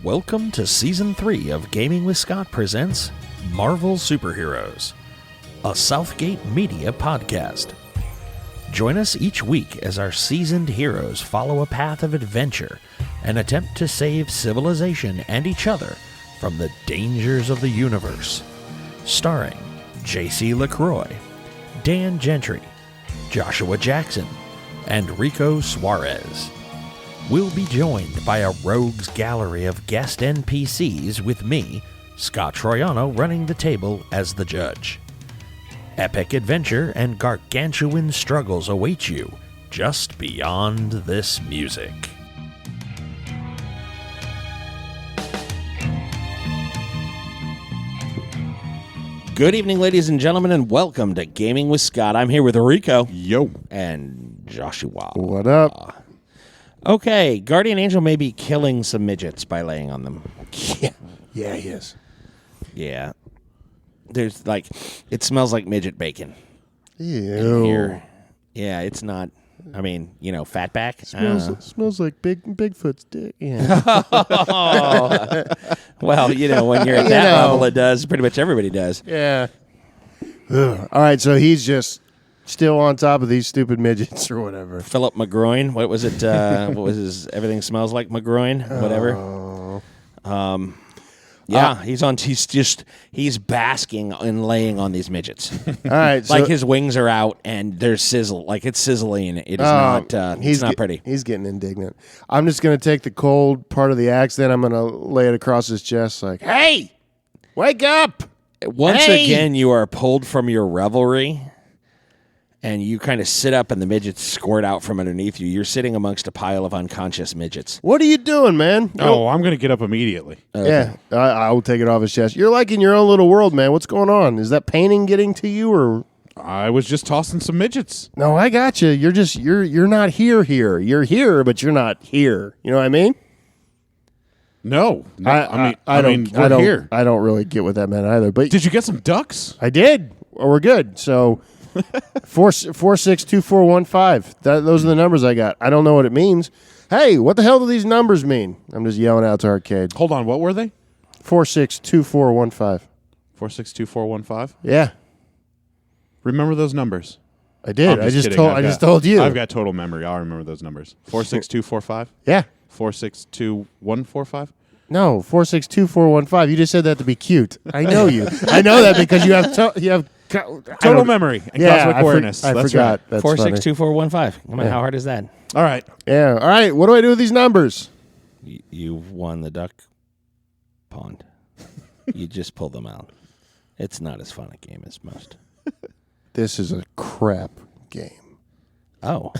Welcome to Season 3 of Gaming with Scott presents Marvel Superheroes, a Southgate Media podcast. Join us each week as our seasoned heroes follow a path of adventure and attempt to save civilization and each other from the dangers of the universe. Starring J.C. LaCroix, Dan Gentry, Joshua Jackson, and Rico Suarez. We'll be joined by a rogues gallery of guest NPCs with me, Scott Troiano, running the table as the judge. Epic adventure and gargantuan struggles await you just beyond this music. Good evening, ladies and gentlemen, and welcome to Gaming with Scott. I'm here with Rico. Yo. And Joshua. What up? Okay, Guardian Angel may be killing some midgets by laying on them. Yeah, he is. Yeah. There's it smells like midget bacon. Ew. Here. Yeah, it's not, fatback. Smells like Bigfoot's dick. Yeah. Well, when you're at that level, it does. Pretty much everybody does. Yeah. Ugh. All right, so he's just still on top of these stupid midgets or whatever. Philip McGroin. What was it? What was his Everything Smells Like McGroin? Whatever. Yeah, he's basking and laying on these midgets. All right, like his wings are out and there's sizzle, like it's sizzling. It is not. It's not pretty. He's getting indignant. I'm just gonna take the cold part of the axe, then I'm gonna lay it across his chest, like, "Hey, wake up!" Once again, you are pulled from your revelry. And you kind of sit up and the midgets squirt out from underneath you. You're sitting amongst a pile of unconscious midgets. What are you doing, man? Oh, I'm going to get up immediately. Okay. Yeah, I'll take it off his chest. You're like in your own little world, man. What's going on? Is that painting getting to you, or? I was just tossing some midgets. No, I got you. You're not here. You're here, but you're not here. You know what I mean? No. I we're here. I don't really get what that meant either. But Did you get some ducks? I did. Well, we're good. So 462415. Those are the numbers I got. I don't know what it means. Hey, what the hell do these numbers mean? I'm just yelling out to Arcade. Hold on. What were they? 462415. 462415? Yeah. Remember those numbers. I did. I just told you. I've got total memory. I'll remember those numbers. 46245? Yeah. 462145? No, 462415. You just said that to be cute. I know you. I know that because you have total memory and cosmic awareness. I forgot. Right. That's 462415. How hard is that? All right. Yeah. All right. What do I do with these numbers? You've won the duck pond. You just pull them out. It's not as fun a game as most. This is a crap game. Oh.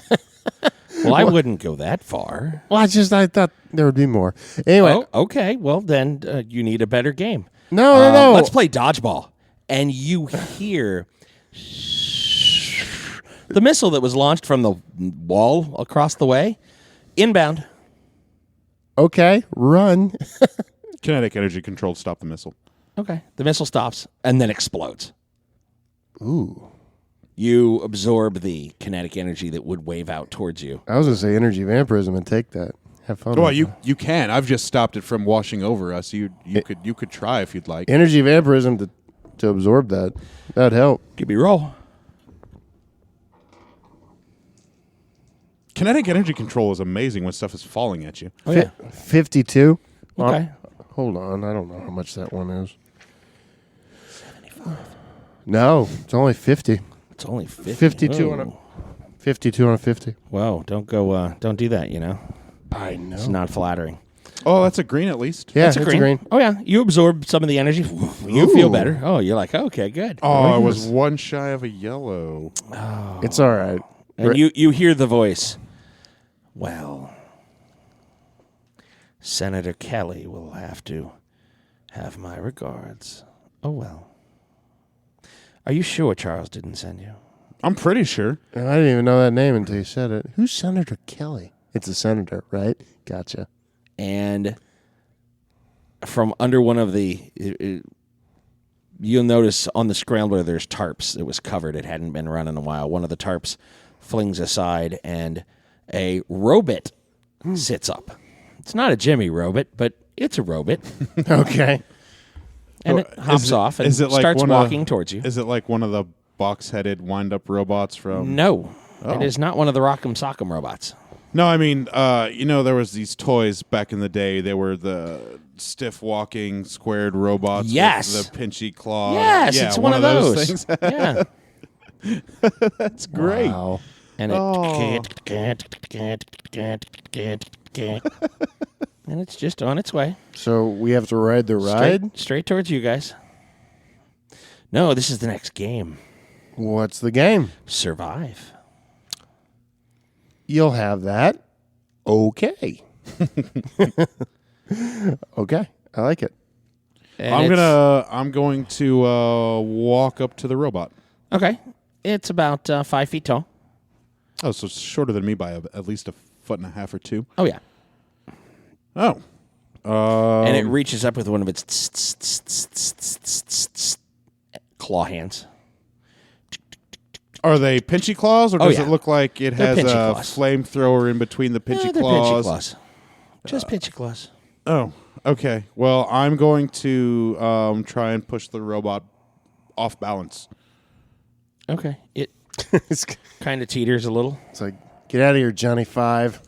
Well, I wouldn't go that far. Well, I thought there would be more. Anyway. Oh, okay. Well, then you need a better game. No. Let's play dodgeball. And you hear the missile that was launched from the wall across the way. Inbound. Okay. Run. Kinetic energy control to stop the missile. Okay. The missile stops and then explodes. Ooh. You absorb the kinetic energy that would wave out towards you. I was going to say energy vampirism and take that. Have fun. Well, you can. I've just stopped it from washing over us. You could try if you'd like. Energy vampirism to absorb that. That'd help. Give me a roll. Kinetic energy control is amazing when stuff is falling at you. Oh, yeah. 52. Okay. Hold on. I don't know how much that one is. 75. No, it's only 50. It's only 50. 52 on a 50. Whoa, don't do that, I know. It's not flattering. Oh, that's a green at least. Yeah, it's a green. Oh, yeah. You absorb some of the energy. You feel better. Oh, you're like, okay, good. Oh, I was one shy of a yellow. Oh. It's all right. And you hear the voice. Well, Senator Kelly will have to have my regards. Oh, well. Are you sure Charles didn't send you? I'm pretty sure. I didn't even know that name until you said it. Who's Senator Kelly? It's a senator, right? Gotcha. And from under one of you'll notice on the scrambler there's tarps. It was covered. It hadn't been run in a while. One of the tarps flings aside, and a robot sits up. It's not a Jimmy robot, but It's a robot, Okay. and it hops off and starts walking towards you. Is it like one of the box-headed wind-up robots from... No, it is not one of the Rock'em Sock'em robots. No, I mean, there was these toys back in the day. They were the stiff walking squared robots Yes. with the pinchy claw. Yes, Yeah, it's one of those. things. Yeah. That's great. Wow. And and it's just on its way. So we have to ride the ride? Straight towards you guys. No, this is the next game. What's the game? Survive. You'll have that. Okay. Okay. I like it. And I'm going to walk up to the robot. Okay. It's about 5 feet tall. Oh, so it's shorter than me by at least a foot and a half or two. Oh, yeah. Oh. And it reaches up with one of its claw hands. Are they pinchy claws, or does it look like it They're has a pinchy claws. flamethrower in between the pinchy They're claws? pinchy claws. Just pinchy claws. Oh, okay. Well, I'm going to try and push the robot off balance. Okay. It It's kind of teeters a little, like, get out of here, Johnny Five.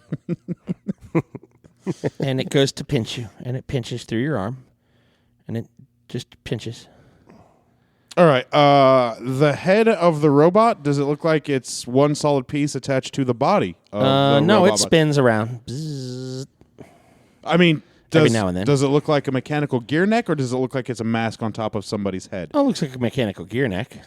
and it goes to pinch you, and it pinches through your arm, and it just pinches. All right. The head of the robot, does it look like it's one solid piece attached to the body of the No, robot? it spins around. Bzzz. I mean, Every now and then. Does it look like a mechanical gear neck, or does it look like it's a mask on top of somebody's head? Oh, it looks like a mechanical gear neck.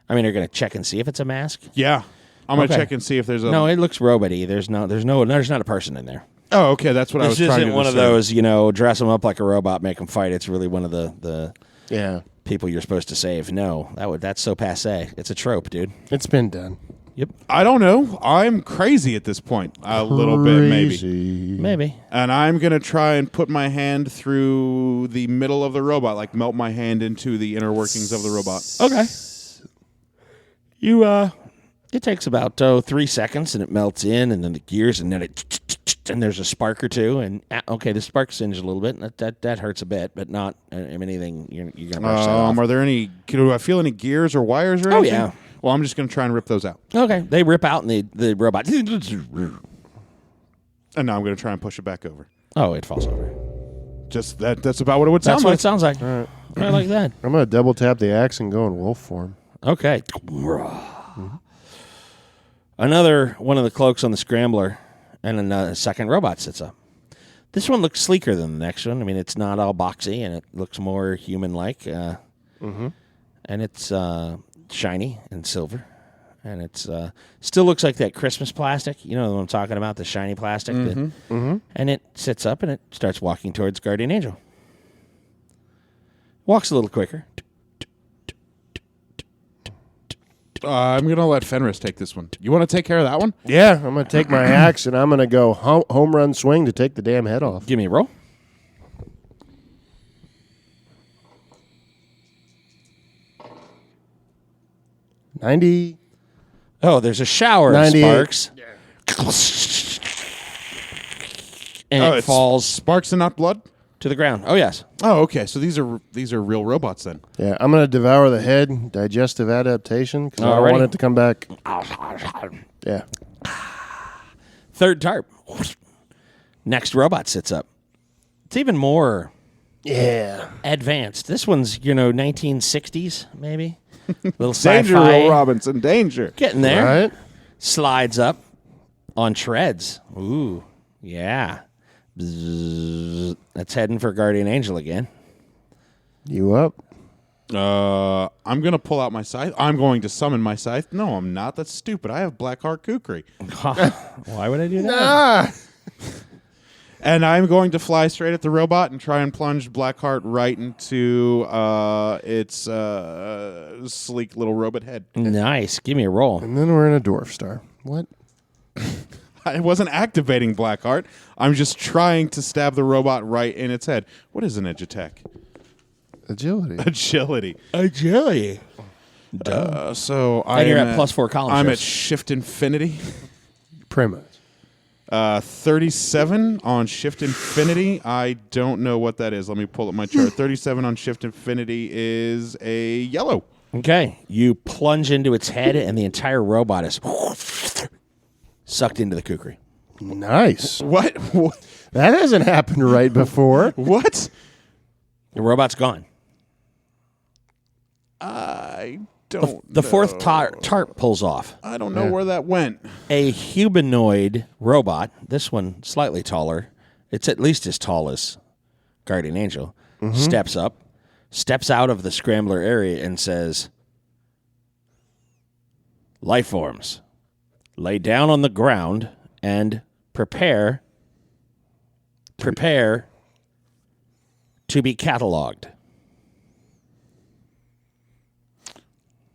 I mean, you're going to check and see if it's a mask? Yeah. I'm going to Okay. check and see if there's a... No, it looks robot-y. There's not a person in there. Oh, okay. That's what I was This trying to isn't one of discern. those, dress them up like a robot, make them fight. It's really one of the Yeah. people you're supposed to save. No, that's so passé. It's a trope, dude. It's been done. Yep. I don't know. I'm crazy at this point. A little bit, maybe. Crazy. Maybe. And I'm going to try and put my hand through the middle of the robot, like melt my hand into the inner workings of the robot. Okay. It takes about 3 seconds, and it melts in, and then the gears, and then and there's a spark or two, and okay, the spark singed a little bit, and that hurts a bit, but not anything you're gonna brush that off. Are there any? Do I feel any gears or wires or anything? yeah. Well, I'm just going to try and rip those out. Okay, they rip out, and the robot. And now I'm going to try and push it back over. Oh, it falls over. Just that's about what it would sound That's like. what it sounds like. I like that. I'm going to double tap the axe and go in wolf form. Okay. Another one of the cloaks on the scrambler, and then a second robot sits up. This one looks sleeker than the next one. I mean, it's not all boxy, and it looks more human-like. And it's shiny and silver, and it's still looks like that Christmas plastic. You know what I'm talking about, the shiny plastic. And it sits up, and it starts walking towards Guardian Angel. Walks a little quicker. I'm going to let Fenris take this one. You want to take care of that one? Yeah, I'm going to take my axe and I'm going to go home run swing to take the damn head off. Give me a roll. $90. Oh, there's a shower of 98. sparks. And it it's falls sparks and not blood? to the ground. Oh, yes. Oh, okay. So these are real robots then. Yeah, I'm going to devour the head, digestive adaptation, because I don't Alrighty. want it to come back. Yeah. Third tarp. Next robot sits up. It's even more Yeah. advanced. This one's, 1960s, maybe. Little Danger, sci-fi. Will Robinson, danger. Getting there. Right? Slides up on treads. Ooh, yeah. Bzzz. That's heading for Guardian Angel again. You up? I'm going to pull out my scythe. I'm going to summon my scythe. No, I'm not. That's stupid. I have Black Heart Kukri. Why would I do that? Ah! And I'm going to fly straight at the robot and try and plunge Blackheart right into its sleek little robot head. Nice. Give me a roll. And then we're in a dwarf star. What? I wasn't activating Blackheart. I'm just trying to stab the robot right in its head. What is an edge-attack? Agility. Agility. Agility. So And you're at +4 column I'm shifts. at shift infinity. Pretty much. 37 on Shift Infinity. I don't know what that is. Let me pull up my chart. 37 on Shift Infinity is a yellow. Okay. You plunge into its head, and the entire robot is sucked into the kukri. Nice. What? That hasn't happened right before. What? The robot's gone. I don't The know. fourth tarp pulls off. I don't know where that went. A humanoid robot, this one slightly taller, it's at least as tall as Guardian Angel, steps up, steps out of the scrambler area and says, "Life forms, lay down on the ground and prepare to be cataloged."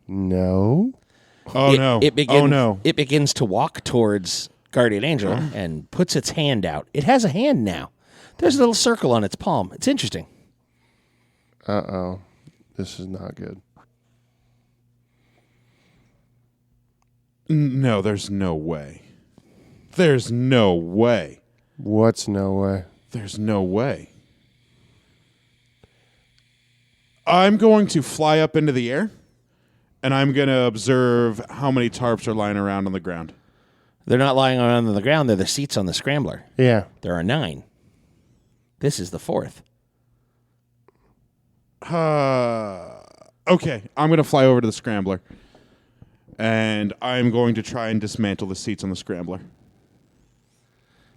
No. No. It begins to walk towards Guardian Angel and puts its hand out. It has a hand now. There's a little circle on its palm. It's interesting. Uh-oh. This is not good. No, there's no way. There's no way. What's no way? There's no way. I'm going to fly up into the air, and I'm going to observe how many tarps are lying around on the ground. They're not lying around on the ground. They're the seats on the scrambler. Yeah. There are 9. This is the 4th. Okay, I'm going to fly over to the scrambler, and I'm going to try and dismantle the seats on the scrambler.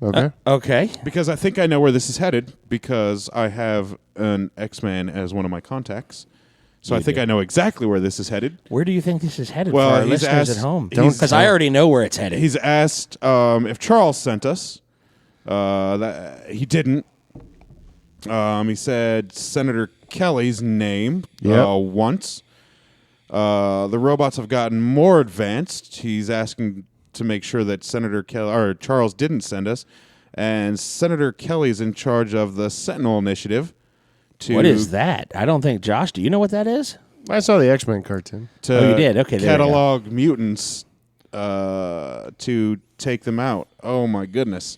Okay. Okay. Because I think I know where this is headed, because I have an X-Man as one of my contacts. So I think I know exactly where this is headed. Where do you think this is headed Well, for our he's listeners asked- at home? he's- Because I already know where it's headed. He's asked if Charles sent us. He didn't. He said Senator Kelly's name once. The robots have gotten more advanced. He's asking to make sure that Senator Kelly or Charles didn't send us, and Senator Kelly's in charge of the Sentinel Initiative. What is that? I don't think, Josh, do you know what that is? I saw the X-Men cartoon. To Oh, you did? Okay, there we go. catalog mutants to take them out. Oh my goodness!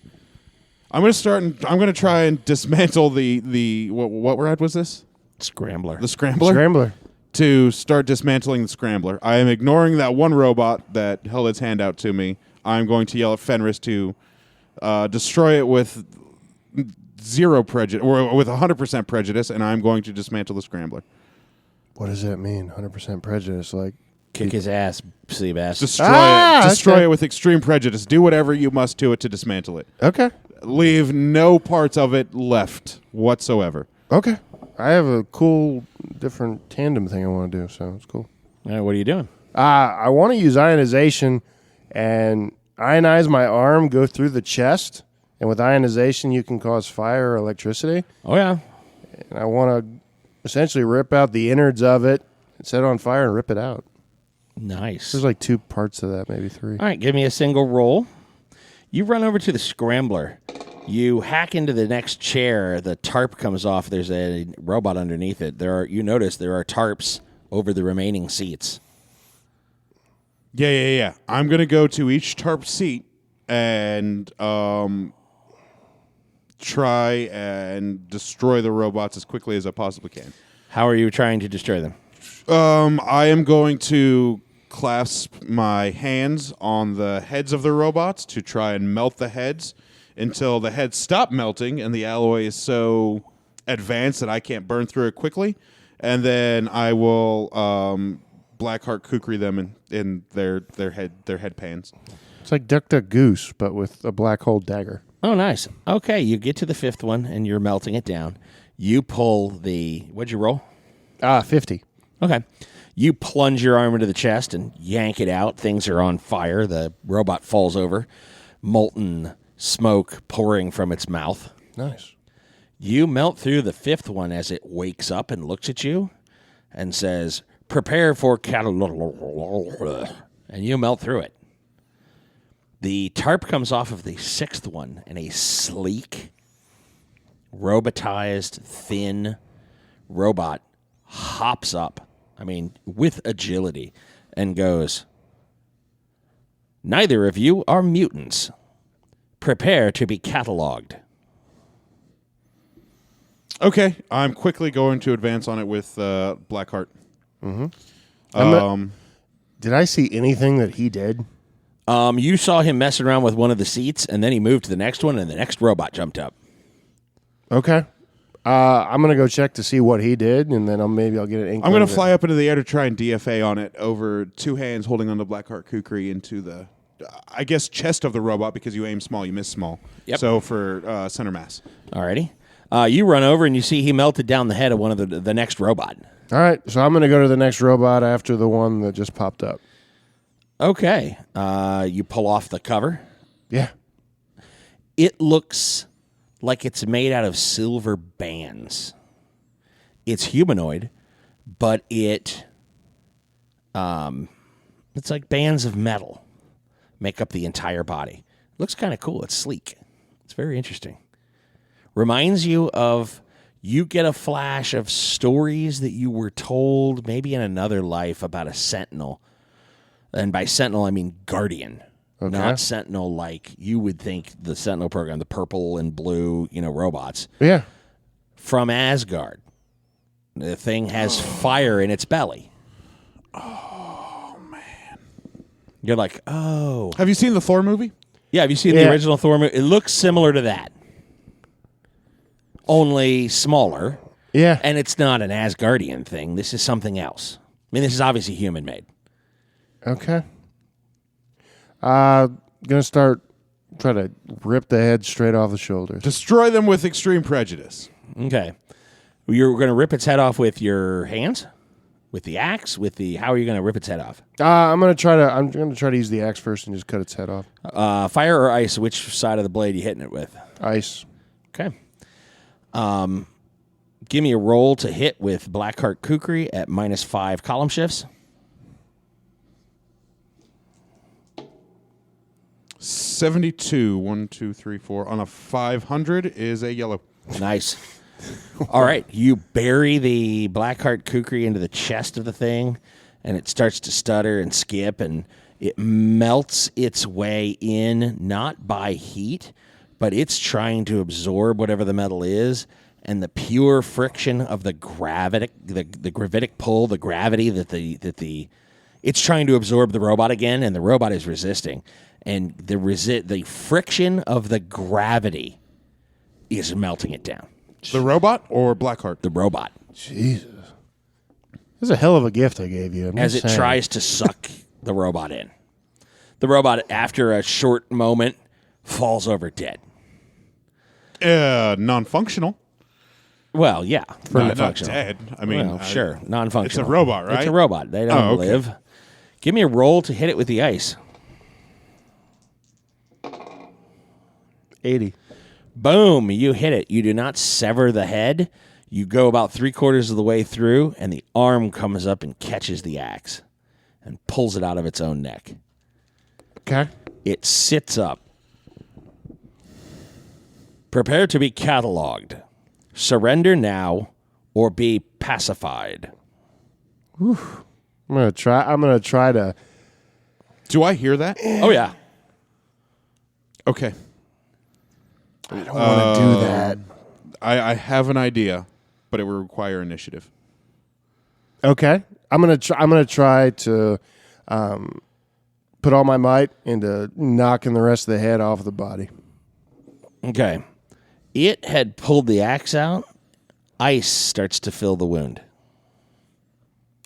I'm going to start. I'm going to try and dismantle the what ride was this? Scrambler. The scrambler. Scrambler. To start dismantling the scrambler. I am ignoring that one robot that held its hand out to me. I'm going to yell at Fenris to destroy it with zero prejudice, or with 100% prejudice, and I'm going to dismantle the scrambler. What does that mean? 100% prejudice? Like, Kick his ass, Seabass. Destroy it with extreme prejudice. Do whatever you must to it to dismantle it. okay. Leave no parts of it left whatsoever. Okay. I have a cool, different tandem thing I want to do, so it's cool. All right, what are you doing? I want to use ionization and ionize my arm, go through the chest, and with ionization you can cause fire or electricity. Oh, yeah. And I want to essentially rip out the innards of it, set it on fire, and rip it out. Nice. There's like 2 parts of that, maybe 3. All right, give me a single roll. You run over to the scrambler. You hack into the next chair. The tarp comes off. There's a robot underneath it. You notice there are tarps over the remaining seats. Yeah. I'm going to go to each tarp seat and try and destroy the robots as quickly as I possibly can. How are you trying to destroy them? I am going to clasp my hands on the heads of the robots to try and melt the heads until the heads stop melting and the alloy is so advanced that I can't burn through it quickly. And then I will Blackheart kukri them in their head pans. It's like Duck Duck Goose, but with a black hole dagger. Oh, nice. Okay, you get to the 5th one, and you're melting it down. You pull the... What'd you roll? 50. Okay. You plunge your arm into the chest and yank it out. Things are on fire. The robot falls over. Molten smoke pouring from its mouth. Nice. You melt through the 5th one as it wakes up and looks at you and says, "Prepare for catalog," and you melt through it. The tarp comes off of the 6th one, and a sleek, robotized, thin robot hops up, with agility, and goes, "Neither of you are mutants, Prepare to be cataloged. Okay, I'm quickly going to advance on it with Blackheart. Did I see anything that he did? You saw him messing around with one of the seats, and then he moved to the next one, and the next robot jumped up. Okay. I'm going to go check to see what he did, and then maybe I'll get an inkling. I'm going to fly up into the air to try and DFA on it over two hands holding onto Blackheart Kukri into the, I guess, chest of the robot, because you aim small, you miss small. Yep. So for center mass. Alrighty. You run over, and you see he melted down the head of one of the next robot. All right, so I'm going to go to the next robot after the one that just popped up. Okay. You pull off the cover. Yeah. It looks like it's made out of silver bands. It's humanoid, but it's like bands of metal make up the entire body. Looks kind of cool. It's sleek. It's very interesting. Reminds you of, you get a flash of stories that you were told maybe in another life about a sentinel. And by sentinel, I mean guardian. Okay. Not sentinel like you would think the sentinel program, the purple and blue, robots. Yeah. From Asgard. The thing has fire in its belly. Oh, man. You're like, oh. Have you seen the Thor movie? Yeah, have you seen the original Thor movie? It looks similar to that. Only smaller. Yeah. And it's not an Asgardian thing. This is something else. I mean, this is obviously human-made. Okay. Gonna try to rip the head straight off the shoulders. Destroy them with extreme prejudice. Okay. You're going to rip its head off with your hands? With the axe? How are you going to rip its head off? I'm gonna try to use the axe first and just cut its head off. Fire Fire or ice? Which side of the blade are you hitting it with? Ice. Okay. Give me a roll to hit with Blackheart Kukri at -5 column shifts. 72. 1, 2, 3, 4. On a 500 is a yellow. Nice. All right. You bury the Blackheart Kukri into the chest of the thing, and it starts to stutter and skip, and it melts its way in, not by heat, but it's trying to absorb whatever the metal is, and the pure friction of the gravitic pull, the gravity that it's trying to absorb the robot again, and the robot is resisting. And the friction of the gravity is melting it down. The robot or Blackheart? The robot. Jesus. This is a hell of a gift I gave you. As it tries to suck the robot in. The robot, after a short moment, falls over dead. Non-functional. Well, yeah. Not dead. I mean, well, sure. Non-functional. It's a robot, right? It's a robot. They don't okay. live. Give me a roll to hit it with the ice. 80. Boom, you hit it. You do not sever the head. You go about 3/4 of the way through, and the arm comes up and catches the axe and pulls it out of its own neck. Okay. It sits up. Prepare to be cataloged. Surrender now or be pacified. I'm gonna try to. Do I hear that? Oh, yeah. Okay. I don't want to do that. I have an idea, but it will require initiative. Okay. I'm gonna try to put all my might into knocking the rest of the head off the body. Okay. It had pulled the axe out. Ice starts to fill the wound.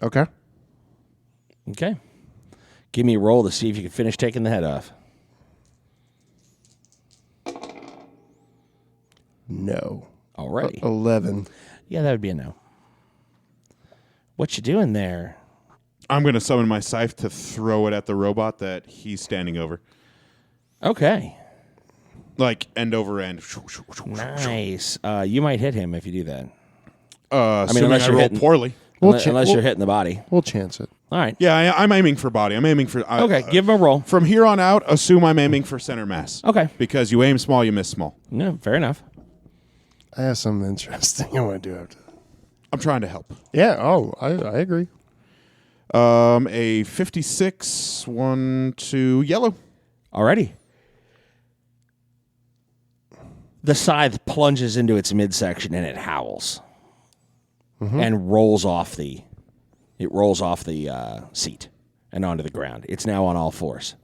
Okay. Okay. Give me a roll to see if you can finish taking the head off. No. Alrighty. 11. Yeah, that would be a no. What you doing there? I'm going to summon my scythe to throw it at the robot that he's standing over. Okay. Like end over end. Nice. You might hit him if you do that. Unless I roll poorly. Unless you're hitting the body. We'll chance it. All right. Yeah, I'm aiming for body. I'm aiming for... Okay, give him a roll. From here on out, assume I'm aiming for center mass. Okay. Because you aim small, you miss small. No, fair enough. I have something interesting I want to do after that. I'm trying to help. Yeah, I agree. A 56, 1, 2, yellow. Alrighty. The scythe plunges into its midsection and it howls and rolls off the seat and onto the ground. It's now on all fours.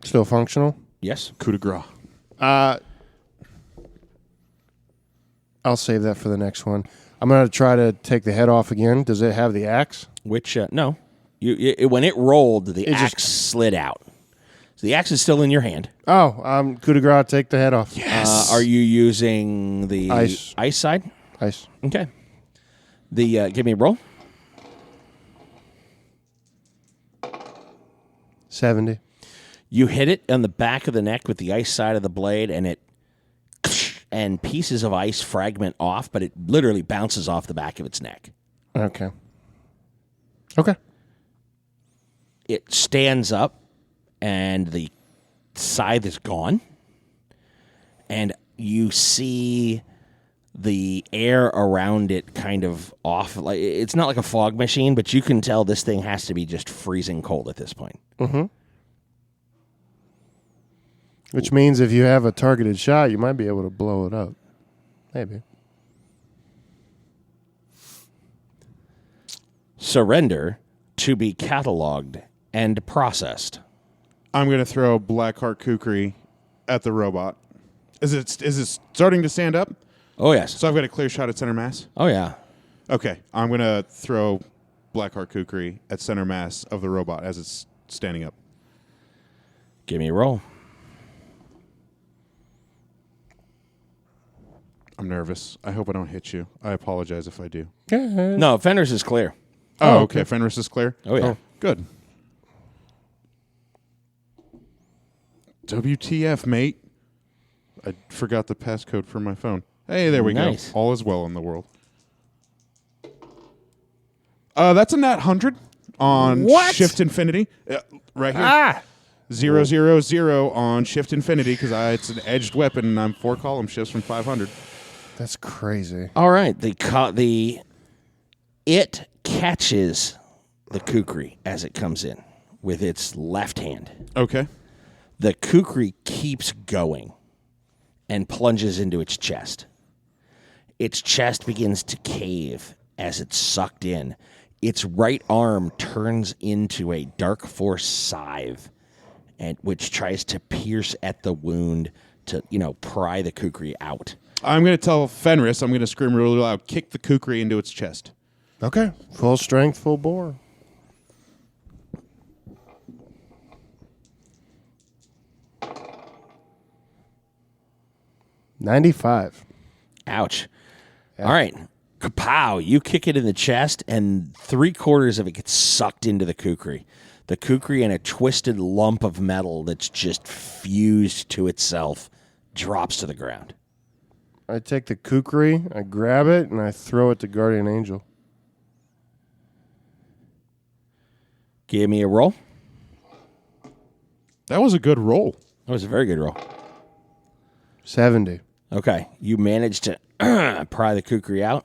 Still functional? Yes. Coup de grace. I'll save that for the next one. I'm going to try to take the head off again. Does it have the axe? Which, no. When it rolled, the axe slid out. So the axe is still in your hand. Oh, coup de grace, take the head off. Yes. Are you using the Ice. side? Ice. Okay. Give me a roll. 70. You hit it on the back of the neck with the ice side of the blade, and pieces of ice fragment off, but it literally bounces off the back of its neck. Okay. It stands up, and the scythe is gone, and you see the air around it kind of off. Like it's not like a fog machine, but you can tell this thing has to be just freezing cold at this point. Mm-hmm. Which means if you have a targeted shot, you might be able to blow it up. Maybe. Surrender to be cataloged and processed. I'm going to throw Blackheart Kukri at the robot. Is it starting to stand up? Oh, yes. So I've got a clear shot at center mass? Oh, yeah. Okay. I'm going to throw Blackheart Kukri at center mass of the robot as it's standing up. Give me a roll. I'm nervous. I hope I don't hit you. I apologize if I do. No, Fenris is clear. Oh, okay. Fenris is clear? Oh, yeah. Good. WTF, mate. I forgot the passcode for my phone. Hey, there we Nice. go. All is well in the world. That's a nat 100 on What? Shift Infinity. Right here. 000 on Shift Infinity because it's an edged weapon and I'm 4 column shifts from 500. That's crazy. All right. It catches the kukri as it comes in with its left hand. Okay. The kukri keeps going and plunges into its chest. Its chest begins to cave as it's sucked in. Its right arm turns into a dark force scythe, which tries to pierce at the wound to, pry the kukri out. I'm going to tell Fenris, I'm going to scream really loud, kick the kukri into its chest. Okay. Full strength, full bore. $95. Ouch. All right. Kapow. You kick it in the chest, and 3/4 of it gets sucked into the kukri. The kukri, in a twisted lump of metal that's just fused to itself, drops to the ground. I take the kukri, I grab it, and I throw it to Guardian Angel. Give me a roll. That was a good roll. That was a very good roll. 70. Okay. You managed to pry the kukri out.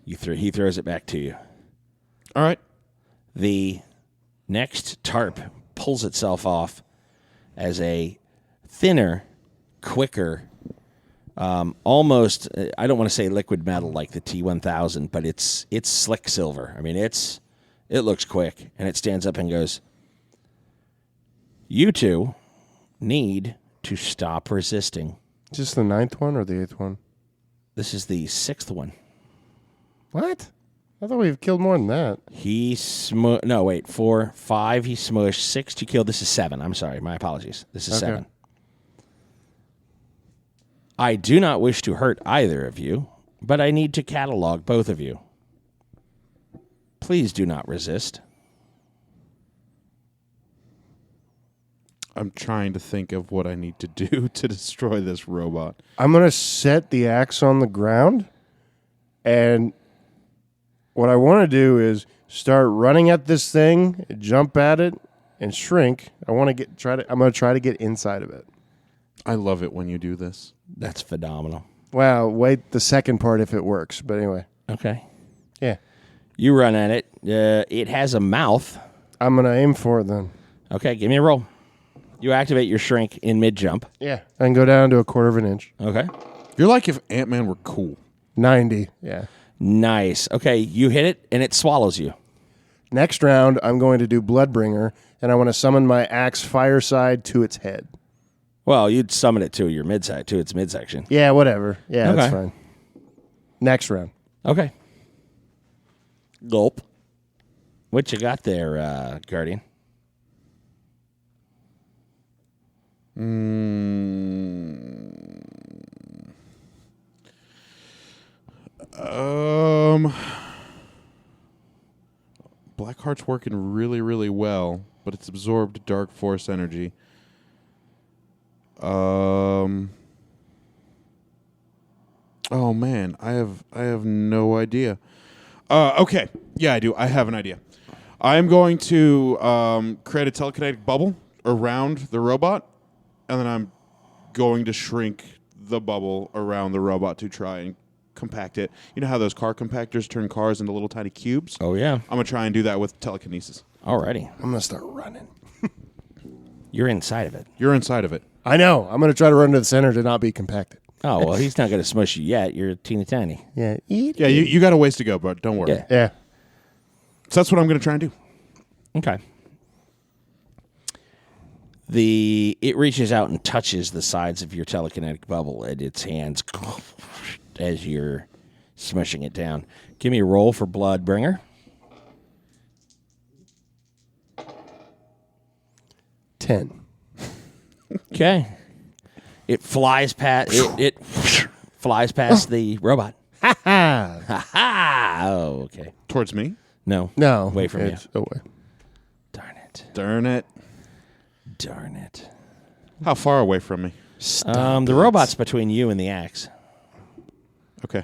He throws it back to you. All right. The next tarp pulls itself off as a thinner, quicker, almost, I don't want to say liquid metal like the T1000, but it's slick silver. I mean, it looks quick, and it stands up and goes, "You two need to stop resisting." Is this the 9th one or the 8th one? This is the 6th one. What? I thought we've killed more than that. He smushed. No, wait. 4, 5. He smushed. 6 to kill. This is 7. I'm sorry. My apologies. This is 7. I do not wish to hurt either of you, but I need to catalog both of you. Please do not resist. I'm trying to think of what I need to do to destroy this robot. I'm going to set the axe on the ground, and what I want to do is start running at this thing, jump at it, and shrink. I'm going to try to get inside of it. I love it when you do this. That's phenomenal. Wow, wait the second part if it works. But anyway. Okay. Yeah. You run at it. It has a mouth. I'm going to aim for it then. Okay, give me a roll. You activate your shrink in mid-jump. Yeah. And go down to 1/4 of an inch. Okay. You're like if Ant-Man were cool. 90. Yeah. Nice. Okay, you hit it, and it swallows you. Next round, I'm going to do Bloodbringer, and I want to summon my axe fireside to its head. Well, you'd summon it to your midside, to its midsection. Yeah, whatever. Yeah, Okay. that's fine. Next round. Okay. Gulp. What you got there, Guardian? Blackheart's working really, really well, but it's absorbed Dark Force energy. Oh man, I have no idea. Okay, yeah, I do. I have an idea. I am going to create a telekinetic bubble around the robot, and then I'm going to shrink the bubble around the robot to try and compact it. You know how those car compactors turn cars into little tiny cubes? Oh, yeah. I'm going to try and do that with telekinesis. Alrighty. I'm going to start running. You're inside of it. You're inside of it. I know. I'm going to try to run to the center to not be compacted. Oh, well, he's not going to smush you yet. You're teeny tiny. Yeah. Yeah, you got a ways to go, but don't worry. Yeah. Yeah. So that's what I'm going to try and do. Okay. It reaches out and touches the sides of your telekinetic bubble at its hands as you're smushing it down. Give me a roll for Bloodbringer. 10. Okay. It flies past it flies past the robot. Ha! Ha ha! Oh, okay. Towards me? No. No. Away from you. it's away. Darn it. Darn it. Darn it. How far away from me? The robot's between you and the axe. Okay.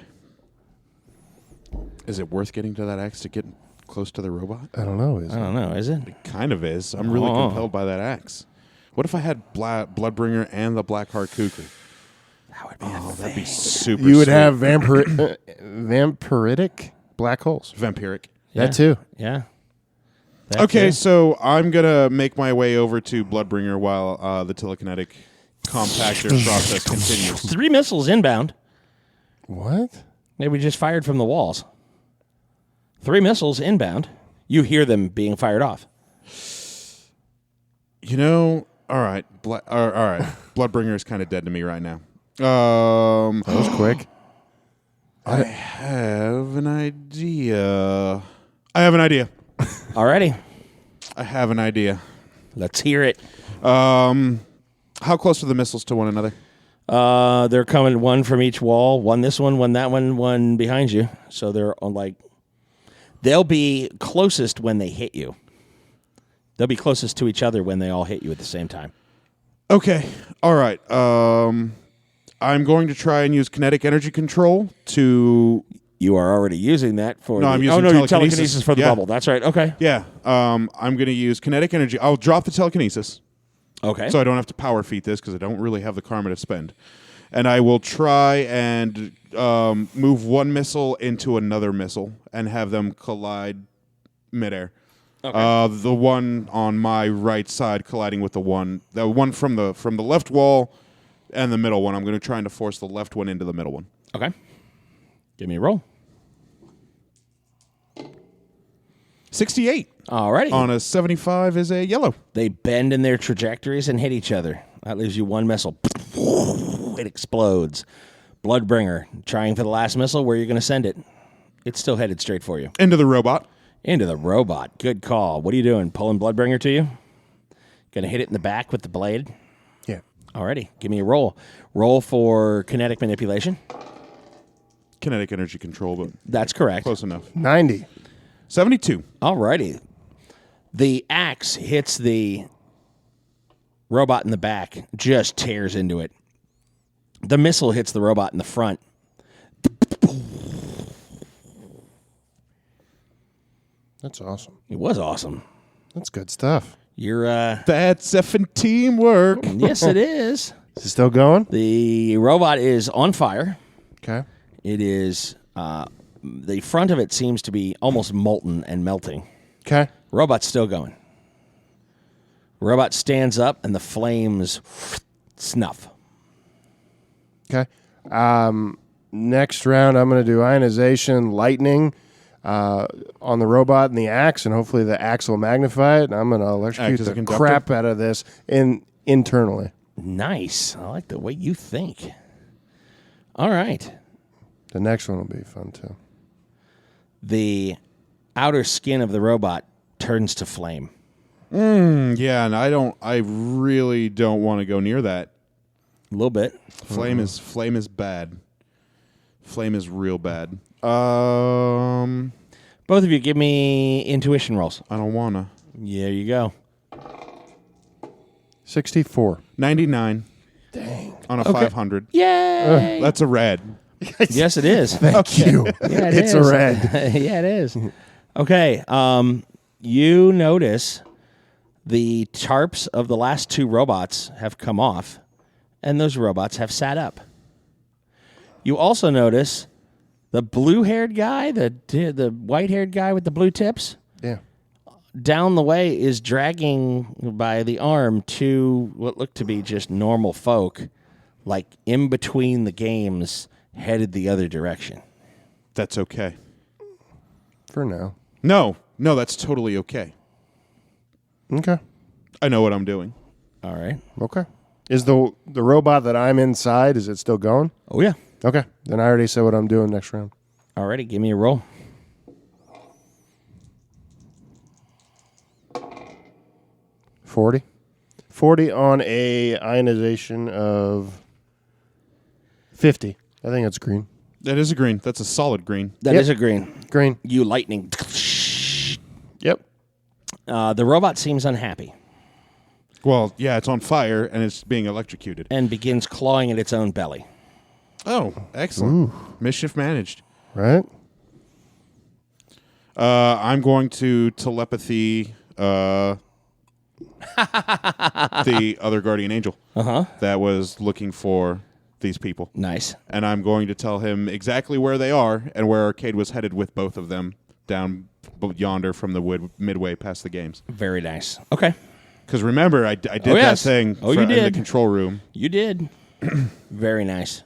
Is it worth getting to that axe to get close to the robot? I don't know. Is I it? don't know, is it? It kind of is. I'm really Oh. compelled by that axe. What if I had Bloodbringer and the Blackheart Cuckoo? That would be That'd be super You would sweet. have vampiric black holes. Vampiric. Yeah. That too. Yeah. Okay, so I'm going to make my way over to Bloodbringer while the telekinetic compactor process continues. 3 missiles inbound. What? Maybe just fired from the walls. 3 missiles inbound. You hear them being fired off. You know, all right. All right. Bloodbringer is kind of dead to me right now. That was quick. I have an idea. Alrighty. I have an idea. Let's hear it. How close are the missiles to one another? They're coming one from each wall. One this one that one behind you. So they're on they'll be closest when they hit you. They'll be closest to each other when they all hit you at the same time. Okay. All right. I'm going to try and use kinetic energy control to... You are already using that for No, I'm using your telekinesis. telekinesis for the Yeah. bubble. That's right. Okay. Yeah. I'm going to use kinetic energy. I'll drop the telekinesis Okay. so I don't have to power feed this because I don't really have the karma to spend. And I will try and move one missile into another missile and have them collide midair. Okay. The one on my right side colliding with the one from the left wall and the middle one. I'm going to try to force the left one into the middle one. Okay. Give me a roll. 68 Alrighty. on a 75 is a yellow. They bend in their trajectories and hit each other. That leaves you one missile. It explodes. Bloodbringer, trying for the last missile. Where are you going to send it? It's still headed straight for you. Into the robot. Into the robot. Good call. What are you doing? Pulling Bloodbringer to you? Going to hit it in the back with the blade? Yeah. Alrighty. Give me a roll. Roll for kinetic manipulation. Kinetic energy control, but That's correct. close enough. 90. 72. Alrighty. The axe hits the robot in the back, just tears into it. The missile hits the robot in the front. That's awesome. It was awesome. That's good stuff. You're, That's effing teamwork. yes, it is. Is it still going? The robot is on fire. Okay. It is, the front of it seems to be almost molten and melting. Okay. Robot's still going. Robot stands up and the flames snuff. Okay. Next round, I'm going to do ionization, lightning on the robot and the axe, and hopefully the axe will magnify it. And I'm going to electrocute Act as a the conductor? crap out of this internally. Nice. I like the way you think. All right. The next one will be fun, too. The outer skin of the robot turns to flame. Yeah, and I really don't want to go near that. A little bit. Flame is bad. Flame is real bad. I Both of you give me intuition rolls. don't wanna. There you go. 64. 99. Dang. On a 500. Yay! That's a red. Yes, it is. Thank you. Yeah, It's a red. Yeah, it is. Okay. You notice the tarps of the last two robots have come off, and those robots have sat up. You also notice the blue-haired guy, the white-haired guy with the blue tips, Yeah. down the way is dragging by the arm two what look to be just normal folk, like in between the games, headed the other direction. That's okay. For now. No, that's totally okay. Okay. I know what I'm doing. All right. Okay. Is the robot that I'm inside, is it still going? Oh, yeah. Okay. Then I already said what I'm doing next round. All righty. Give me a roll. 40. 40 on a ionization of 50. I think that's green. That is a green. That's a solid green. That is Yep. a green. Green. You lightning. Yep. The robot seems unhappy Well, yeah, it's on fire and it's being electrocuted. and begins clawing at its own belly. Oh, excellent. Mischief managed. Right? I'm going to telepathy the other guardian angel that was looking for these people. Nice. And I'm going to tell him exactly where they are and where Arcade was headed with both of them down yonder from the midway past the games. Very nice. Okay. Because remember, I did Oh, that yes. thing Oh, you in the did. control room. You did. Very nice.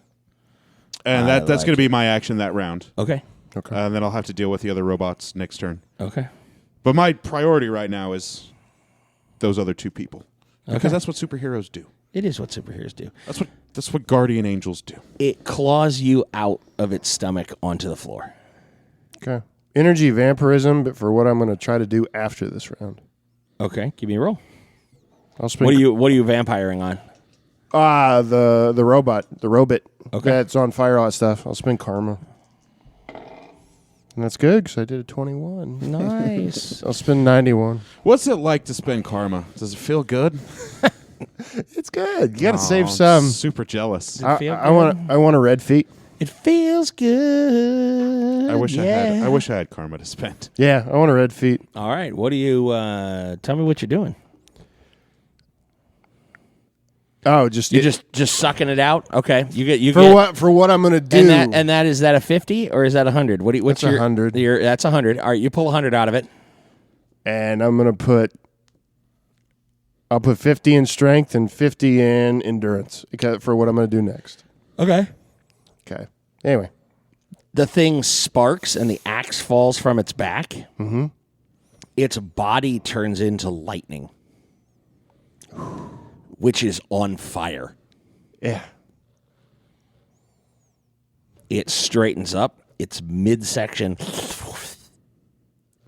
And I that's like going to be my action that round. Okay. Okay. And then I'll have to deal with the other robots next turn. Okay. But my priority right now is those other two people. Because Okay. that's what superheroes do. It is what superheroes do. That's what guardian angels do. It claws you out of its stomach onto the floor. Okay. Energy vampirism, but for what I'm going to try to do after this round. Okay. Give me a roll. I'll spend. What are you vampiring on? The robot. The robot. Okay. That's on fire, all that stuff. I'll spend karma. And that's good because I did a 21. Nice. I'll spend 91. What's it like to spend karma? Does it feel good? It's good. You got to save I'm some. super jealous. it feel I want a red feet. It feels good. I wish yeah. I had karma to spend. Yeah, I want a red feet. All right. What do you tell me what you're doing? Oh, just You're just sucking it out? Okay. You for get what I'm going to do. and that is that a 50 or is that 100? What's That's your 100. That's 100. All right, you pull 100 out of it. And I'm going to I'll put 50 in strength and 50 in endurance for what I'm going to do next. Okay. Okay. Anyway. The thing sparks and the axe falls from its back. Mm-hmm. Its body turns into lightning, which is on fire. Yeah. It straightens up its midsection,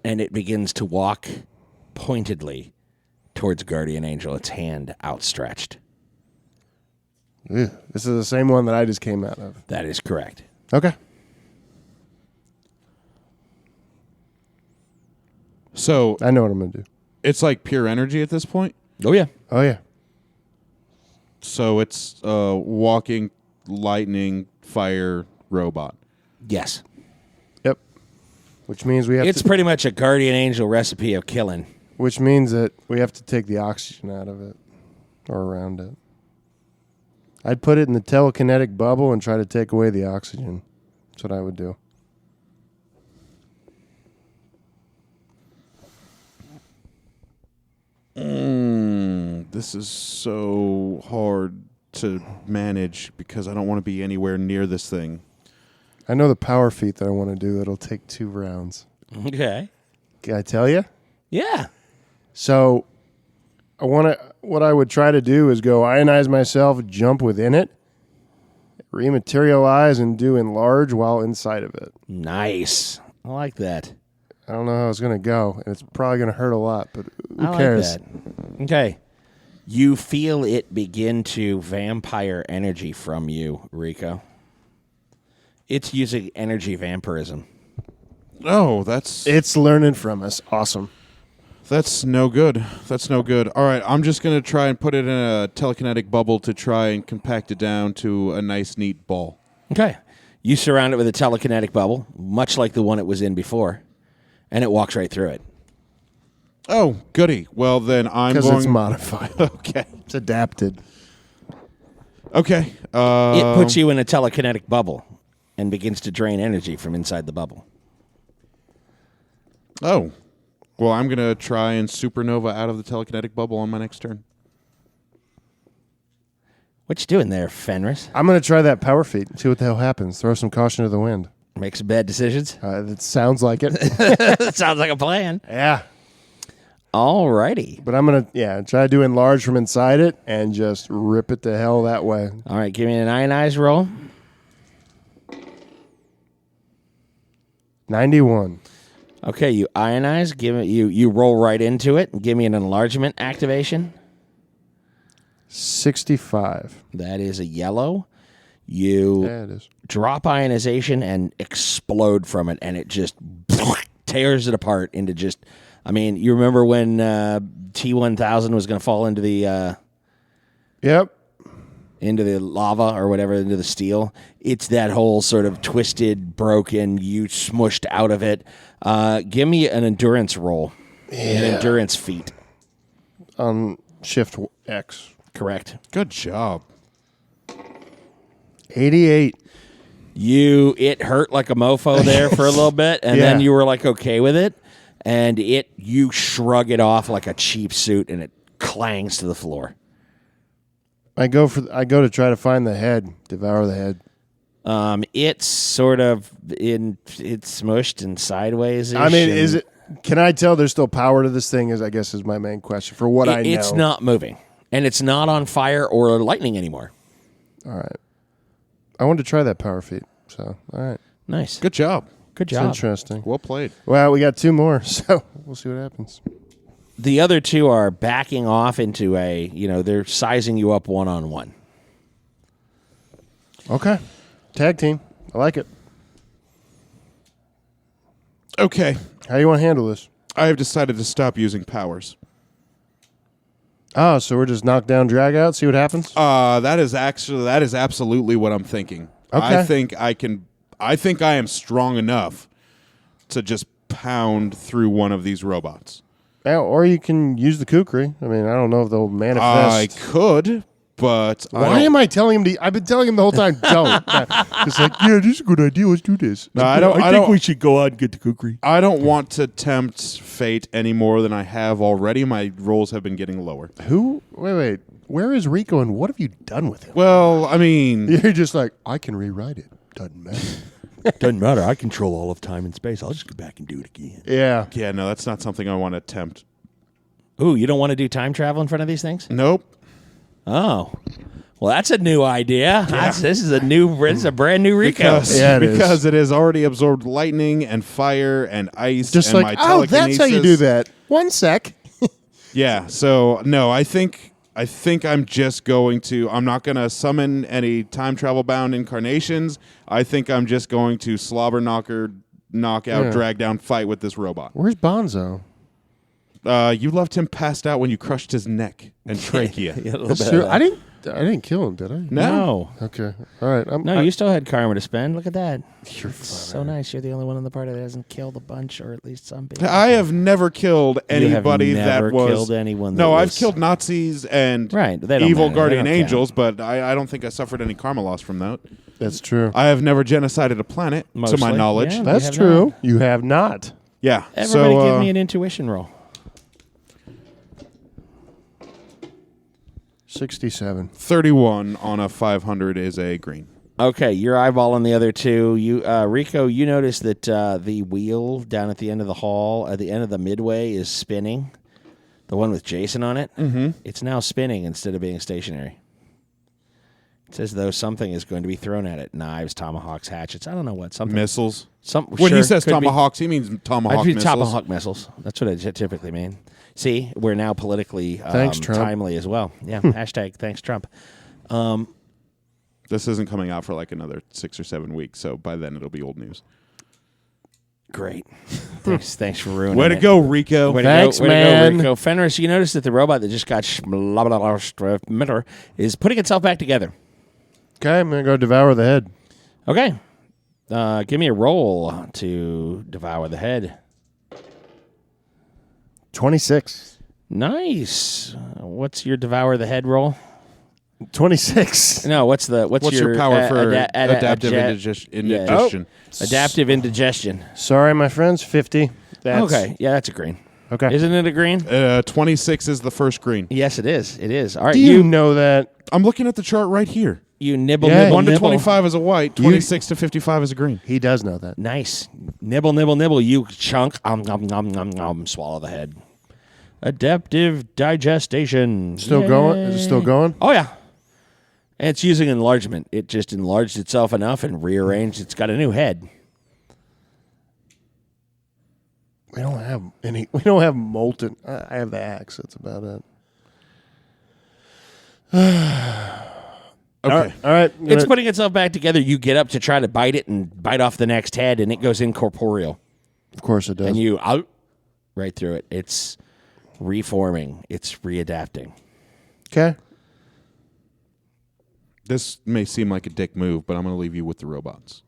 and it begins to walk pointedly towards Guardian Angel, its hand outstretched. Ew. This is the same one that I just came out of. That is correct. Okay. So I know what I'm going to do. it's like pure energy at this point. Oh, yeah. Oh, yeah. So it's a walking lightning fire robot. Yes. Yep. Which means we have It's pretty much a Guardian Angel recipe of killing. which means that we have to take the oxygen out of it or around it. I'd put it in the telekinetic bubble and try to take away the oxygen. That's what I would do. This is so hard to manage because I don't want to be anywhere near this thing. I know the power feat that I want to do. It'll take 2 rounds. Okay. Can I tell you? Yeah. So what I would try to do is go ionize myself, jump within it, rematerialize, and do enlarge while inside of it. Nice. I like that. I don't know how it's going to go, and it's probably going to hurt a lot, but who I cares? like that. Okay. You feel it begin to vampire energy from you, Rico. It's using energy vampirism. Oh, that's It's learning from us. Awesome. That's no good. That's no good. All right, I'm just going to try and put it in a telekinetic bubble to try and compact it down to a nice, neat ball. Okay. You surround it with a telekinetic bubble, much like the one it was in before, and it walks right through it. Oh, goody. Well, then I'm Because going... it's modified. Okay. It's adapted. Okay. It puts you in a telekinetic bubble and begins to drain energy from inside the bubble. Oh. Well, I'm going to try and supernova out of the telekinetic bubble on my next turn. What you doing there, Fenris? I'm going to try that power feat and see what the hell happens. Throw some caution to the wind. Make some bad decisions? It sounds like it. That sounds like a plan. Yeah. All righty. But I'm going to, try to do enlarge from inside it and just rip it to hell that way. All right, give me an ionized roll. 91. Okay, you ionize. Give it. You roll right into it. And give me an enlargement activation. 65. That is a yellow. You Yeah, it is. drop ionization and explode from it, and it just tears it apart into just. I mean, you remember when T-1000 was going to fall into the Yep. into the lava or whatever, into the steel? It's that whole sort of twisted, broken, you smushed out of it. Give me an endurance roll. An endurance feat. Shift X. Correct. Good job. 88. It hurt like a mofo there for a little bit, and then you were like okay with it, and you shrug it off like a cheap suit, and it clangs to the floor. I go to try to find the head, devour the head. It's sort of it's smushed and sideways. I mean, is it? Can I tell there's still power to this thing? Is I guess is my main question for what I know. It's not moving, and it's not on fire or lightning anymore. All right. I wanted to try that power feat. So all right, Nice, Good job. good it's job. interesting. Well played. Well, we got 2 more, so we'll see what happens. The other 2 are backing off into they're sizing you up one-on-one. Okay, tag team. I like it. Okay. How do you want to handle this? I have decided to stop using powers. Oh, so we're just knock down, drag out, see what happens? That is absolutely what I'm thinking. Okay. I think I am strong enough to just pound through one of these robots. Yeah, or you can use the kukri. I mean, I don't know if they'll manifest. I could, but Why am I telling him to? I've been telling him the whole time, don't. It's like, yeah, this is a good idea. Let's do this. No, I think we should go out and get the kukri. I don't want to tempt fate any more than I have already. My rolls have been getting lower. Who? Wait. Where is Rico and what have you done with him? Well, I mean, You're just like, I can rewrite it. Doesn't matter. Doesn't matter. I control all of time and space. I'll just go back and do it again. Yeah. yeah, no, that's not something I want to attempt. Ooh, you don't want to do time travel in front of these things? Nope. Oh, well, that's a new idea. This is a brand new Rico. Because it has already absorbed lightning and fire and ice. Just and like, my oh, that's how you do that. 1 sec. Yeah. So no, I think I'm just going to. I'm not going to summon any time travel bound incarnations. I think I'm just going to slobber knocker, knockout, drag down, fight with this robot. Where's Bonzo? You left him passed out when you crushed his neck and trachea. Yeah, a little That's bit true. of that. I didn't kill him, did I? No. Okay. All right. No, you still had karma to spend. Look at that. You're So nice. You're the only one in the party that hasn't killed a bunch, or at least some people. I have never killed anybody you have never that was. killed anyone. No, that I've was, killed Nazis and Right, they don't evil matter. guardian They don't angels, but I don't think I suffered any karma loss from that. That's true. I have never genocided a planet, to my Mostly, knowledge. yeah. That's have true. not. You have not. Yeah. Everybody, so, give me an intuition roll. 67. 31 on a 500 is a green. Okay, you're eyeballing the other two. You, Rico, you notice that the wheel down at the end of the hall, at the end of the midway, is spinning. The one with Jason on it. Mm-hmm. It's now spinning instead of being stationary. It says though something is going to be thrown at it: knives, tomahawks, hatchets. I don't know what something. Missiles. When he says tomahawks, he means tomahawk missiles. Tomahawk missiles. That's what I typically mean. See, we're now politically thanks, Trump. timely as well. Yeah. Hashtag thanks Trump. This isn't coming out for like another 6 or 7 weeks, so by then it'll be old news. Great. Thanks for ruining Way to it. go, Rico. Thanks, Way man. to go, Rico. Fenris, you notice that the robot that just got is putting itself back together. Okay, I'm going to go devour the head. Okay. Give me a roll to devour the head. 26. Nice. What's your devour the head roll? 26. No, what's your power for adaptive indigestion? Adaptive indigestion. Sorry, my friends, 50. Okay, yeah, that's a green. Okay. Isn't it a green? 26 is the first green. Yes, it is. It is. All right, Do you know that? I'm looking at the chart right here. You nibble, Yeah, nibble, 1 to nibble. 25 is a white, 26 to 55 is a green. He does know that. Nice. Nibble, nibble, nibble. You chunk. Nom, nom, nom, nom. Swallow the head. Adaptive digestation. Still going? Is it still going? Oh, yeah. And it's using enlargement. It just enlarged itself enough and rearranged. It's got a new head. We don't have any. We don't have molten. I have the axe. That's about it. Okay. All right. It's putting itself back together. You get up to try to bite it and bite off the next head, and it goes incorporeal. Of course it does. And you out right through it. It's reforming. It's readapting. Okay. This may seem like a dick move, but I'm going to leave you with the robots.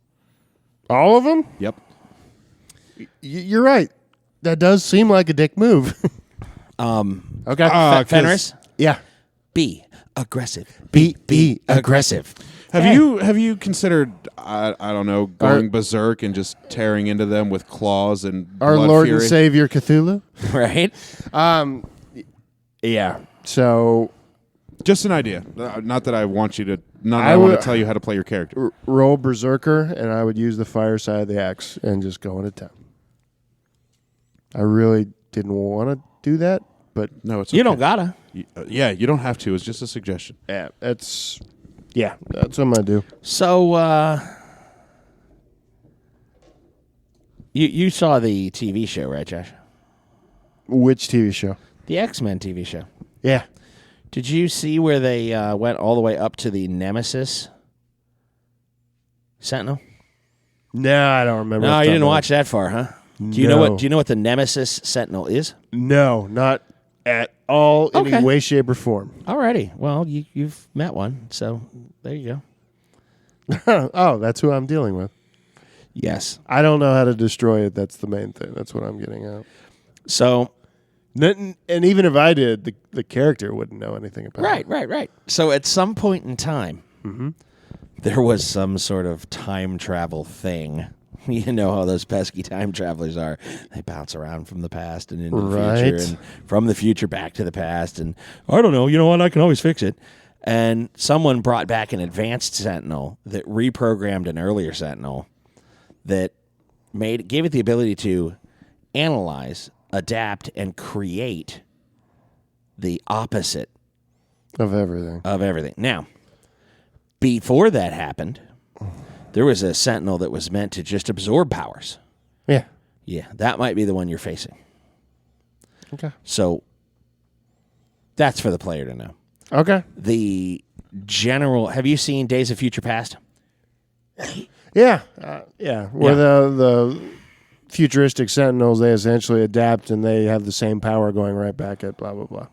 All of them? Yep. You're right. That does seem like a dick move. Okay. Fenris, Yeah. be aggressive. Be Aggressive. Have you considered I don't know going berserk and just tearing into them with claws and Our blood Lord fury? and Savior Cthulhu. Right? Yeah. So Just an idea. Not that I want you to. Not that I I want would- to tell you how to play your character. roll berserker, and I would use the fire side of the axe and just go into town. I really didn't want to do that, but No, it's You okay. don't gotta. Yeah, you don't have to. It's just a suggestion. that's what I'm gonna do. So, you saw the TV show, right, Josh? Which TV show? The X-Men TV show. Yeah. Did you see where they went all the way up to the Nemesis Sentinel? No, I don't remember. No, off you the didn't top of watch that far, huh? Do you No. know what the Nemesis Sentinel is? my head. No, not at all. Okay. Any way, shape, or form. Alrighty. Well, you've met one, so there you go. Oh, that's who I'm dealing with. Yes. I don't know how to destroy it. That's the main thing. That's what I'm getting at. So And even if I did, the character wouldn't know anything about it. right. So at some point in time, there was some sort of time travel thing. You know how those pesky time travelers are. They bounce around from the past and into the future, Right. and from the future back to the past. And I don't know. You know what? I can always fix it. And someone brought back an advanced Sentinel that reprogrammed an earlier Sentinel that gave it the ability to analyze, adapt, and create the opposite Of everything. of everything. Now, before that happened, there was a Sentinel that was meant to just absorb powers. Yeah. Yeah, that might be the one you're facing. Okay. So that's for the player to know. Okay. The general, have you seen Days of Future Past? Yeah. Yeah. Where the futuristic Sentinels, they essentially adapt and they have the same power going right back at blah, blah, blah.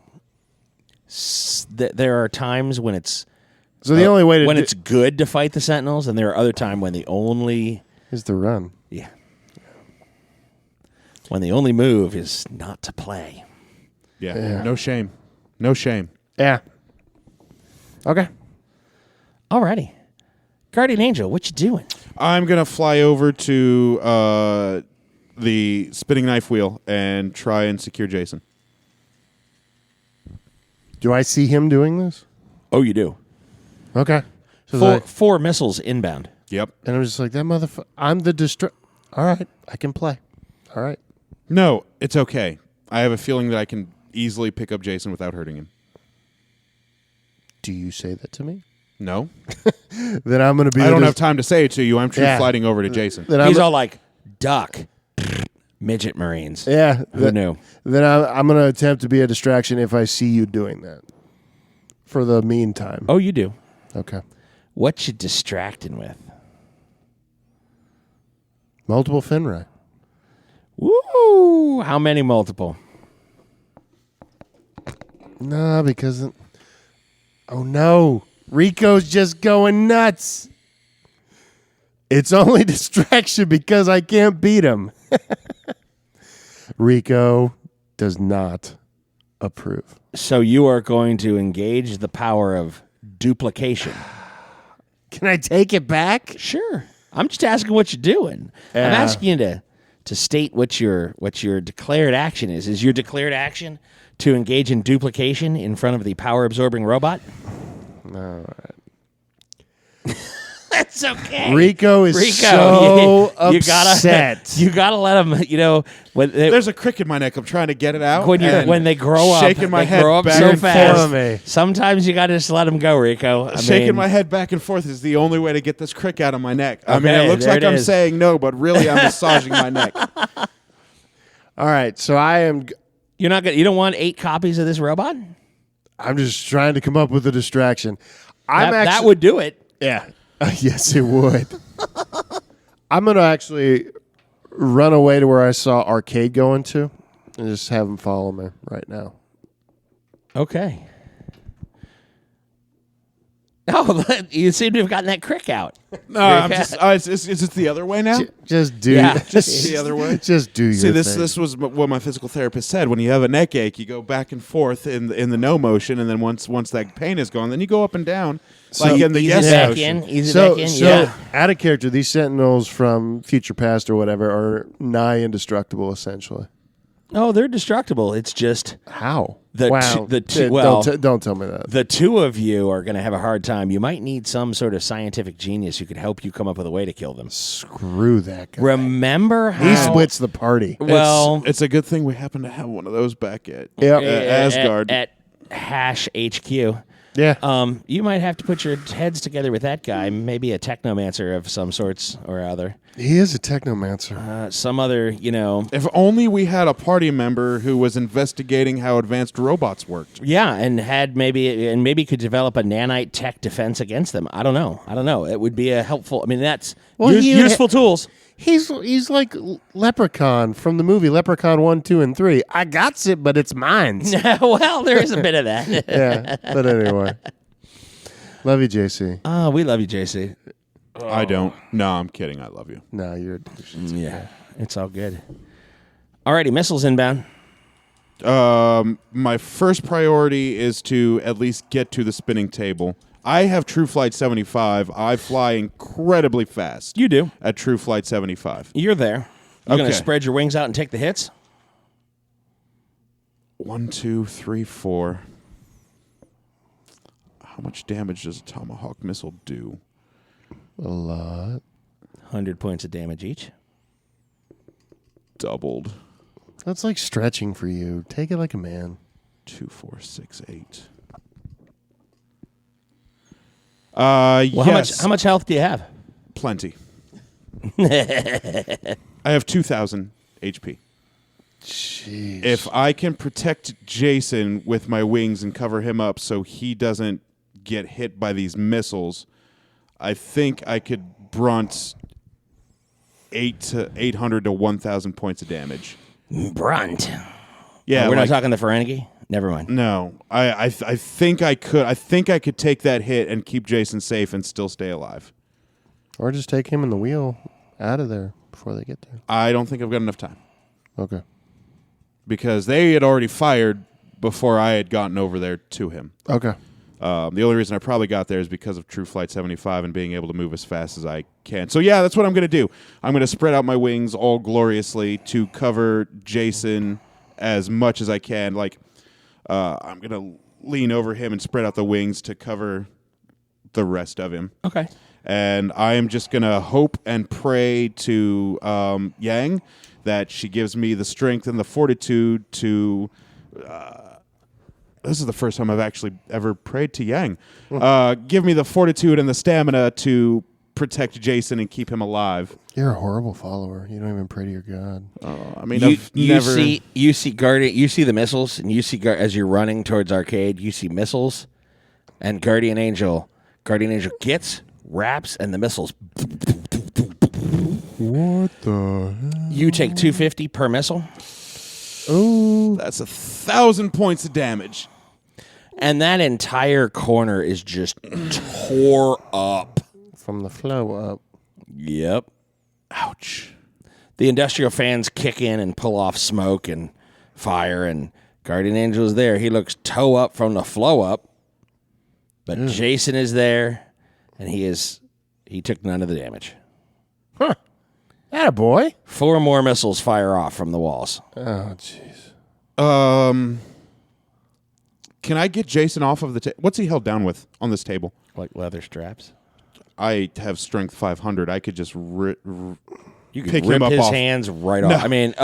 There are times when it's So the only way to when do it's good to fight the Sentinels, and there are other times when the only is to run. when the only move is not to play. Yeah. No shame. No shame. Yeah. Okay. Alrighty, Guardian Angel, what you doing? I'm gonna fly over to the spinning knife wheel and try and secure Jason. Do I see him doing this? Oh, you do. Okay. So Four missiles inbound. Yep. and I'm just like, that motherfucker. I'm the All right. I can play. All right. No, it's okay. I have a feeling that I can easily pick up Jason without hurting him. Do you say that to me? No. Then I'm going to be. I don't have time to say it to you. I'm true flighting over to Jason. Then He's all like, duck, midget Marines. Yeah. Who knew? Then I'm going to attempt to be a distraction if I see you doing that. For the meantime. Oh, you do. Okay. What you distracting with? Multiple Finray. Woo! How many multiple? No, because. Oh, no. Rico's just going nuts. It's only distraction because I can't beat him. Rico does not approve. So you are going to engage the power of duplication. Can I take it back? Sure. I'm just asking what you're doing. I'm asking you to state what your declared action is. Is your declared action to engage in duplication in front of the power-absorbing robot? All right. That's okay. Rico is so upset. You gotta let him. You know when There's a crick in my neck. I'm trying to get it out. when they grow up, shaking my they head grow up back so and fast. forth. Sometimes you gotta just let them go, Rico. Shaking my head back and forth is the only way to get this crick out of my neck. I mean, Okay, it looks there like it I'm is. saying no, but really I'm massaging my neck. All right, so I'm You don't want 8 copies of this robot? just trying to come up with a distraction. That would do it. Yeah. Yes, it would. I'm going to actually run away to where I saw Arcade going to and just have him follow me right now. Okay. Oh, you seem to have gotten that crick out. No, I'm just. Is it the other way now? Just do Yeah. Just the other way. Just do your See, this thing. this was what my physical therapist said. When you have a neck ache, you go back and forth in the no motion, and then once that pain is gone, then you go up and down like in the Ease yes it back motion. in. Ease it So, back in. so Yeah. out of character, these Sentinels from future past or whatever are nigh indestructible, essentially. Oh, they're destructible. It's just How? Well, don't tell me that. the two of you are going to have a hard time. You might need some sort of scientific genius who could help you come up with a way to kill them. Screw that guy. Remember how He splits the party. Well, it's a good thing we happen to have one of those back at Yep. Asgard. at Hash HQ. Yeah. You might have to put your heads together with that guy. Maybe a technomancer of some sorts or other. He is a technomancer. Some other, If only we had a party member who was investigating how advanced robots worked. Yeah, and maybe could develop a nanite tech defense against them. I don't know. It would be a helpful. I mean, that's useful tools. He's like Leprechaun from the movie Leprechaun 1, 2, and 3. I got it, but it's mine. Well, there is a bit of that. Yeah, but anyway. Love you, JC. Oh, we love you, JC. I don't. No, I'm kidding. I love you. No, you're a douche. Yeah, it's all good. Alrighty, missiles inbound. My first priority is to at least get to the spinning table. I have True Flight 75. I fly incredibly fast. You do. At True Flight 75. You're there. You're going Okay. to spread your wings out and take the hits? 1, 2, 3, 4. How much damage does a Tomahawk missile do? A lot. 100 points of damage each. Doubled. That's like stretching for you. Take it like a man. 2, 4, 6, 8. Well, Yes. how much health do you have? Plenty. I have 2,000 HP. Jeez. If I can protect Jason with my wings and cover him up so he doesn't get hit by these missiles, I think I could brunt 800 to 1,000 points of damage. Brunt. Yeah, We're like- not talking the Ferengi? Never mind. No, I think I could. I think I could take that hit and keep Jason safe and still stay alive. Or just take him and the wheel out of there before they get there. I don't think I've got enough time Okay. because they had already fired before I had gotten over there to him. Okay. The only reason I probably got there is because of True Flight 75 and being able to move as fast as I can. So yeah, that's what I'm going to do. I'm going to spread out my wings all gloriously to cover Jason as much as I can. Like, I'm going to lean over him and spread out the wings to cover the rest of him. Okay. And I am just going to hope and pray to Yang that she gives me the strength and the fortitude to... this is the first time I've actually ever prayed to Yang. Give me the fortitude and the stamina to protect Jason and keep him alive. You're a horrible follower. You don't even pray to your God. I mean, you see the missiles, and you see as you're running towards arcade, you see missiles, and Guardian Angel gets, wraps, and the missiles. What the hell? You take 250 per missile. Oh, That's 1,000 points of damage. And that entire corner is just tore up. from the flow up. Yep. Ouch. The industrial fans kick in and pull off smoke and fire, and Guardian Angel is there. He looks toe up from the flow up, but Jason is there, and he took none of the damage. Huh. Attaboy. 4 more missiles fire off from the walls. Oh, jeez. Can I get Jason off of the table? What's he held down with on this table? Like leather straps. I have strength 500. I could just You could pick rip him up his off. hands right off. I mean,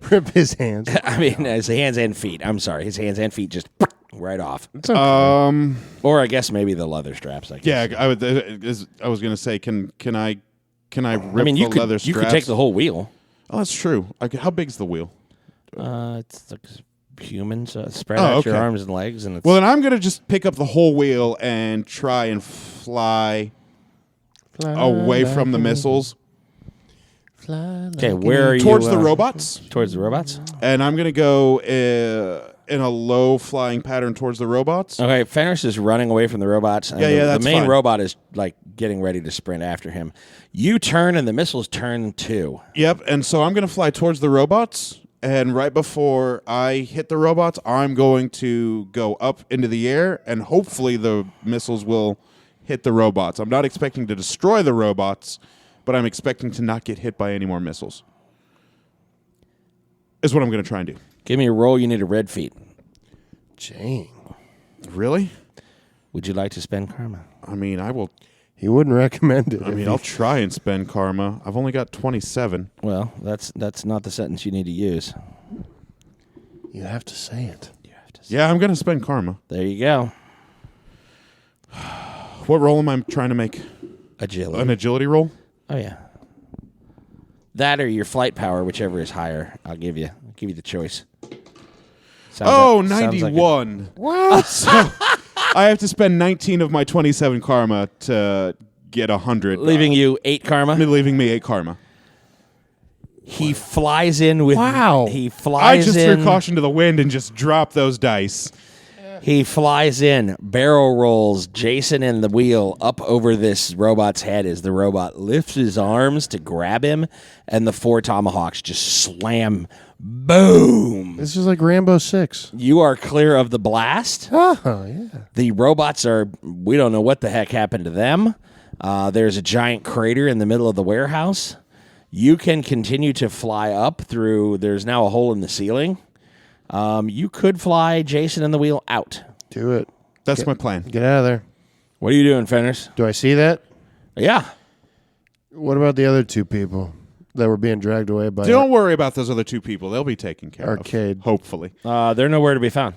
Rip his hands. his hands and feet. I'm sorry, his hands and feet just right off. It's okay. Or I guess maybe the leather straps. I guess. Yeah, I was going to say, can I rip you the leather could straps? you could take the whole wheel. Oh, that's true. How big's the wheel? It's like humans. Spread out your okay. arms and legs, and it's Well, then I'm going to just pick up the whole wheel and try and fly away from the missiles okay. Where are you? towards the robots. Towards the robots. And I'm going to go in a low flying pattern towards the robots. Okay, Fenris is running away from the robots. And that's the main fine. robot is like getting ready to sprint after him. You turn, and the missiles turn too. Yep, and so I'm going to fly towards the robots, and right before I hit the robots, I'm going to go up into the air, and hopefully the missiles will hit the robots. I'm not expecting to destroy the robots, but I'm expecting to not get hit by any more missiles. Is what I'm going to try and do. Give me a roll. You need a red feat. Jane. Really? Would you like to spend karma? I mean, I will. He wouldn't recommend it. I mean, I'll try and spend karma. I've only got 27. Well, that's not the sentence you need to use. You have to say it. Yeah, I'm going to spend karma. There you go. What roll am I trying to make? Agility. An agility roll? Oh yeah. That or your flight power, whichever is higher. I'll give you the choice. Sounds like 91. What? So I have to spend 19 of my 27 karma to get 100. leaving you 8 karma. Leaving me 8 karma. He flies in with. Wow. He I flies just in. threw caution to the wind and just dropped those dice. He flies in, barrel rolls Jason and the wheel up over this robot's head as the robot lifts his arms to grab him, and the 4 tomahawks just slam. Boom! This is like Rambo 6. You are clear of the blast. Oh, yeah. The robots we don't know what the heck happened to them. There's a giant crater in the middle of the warehouse. You can continue to fly up through, there's now a hole in the ceiling. You could fly Jason and the wheel out. Do it. That's my plan. Get out of there. What are you doing, Fenris? Do I see that? Yeah. What about the other 2 people that were being dragged away by Don't worry about those other 2 people. They'll be taken care Arcade. of. Hopefully. They're nowhere to be found.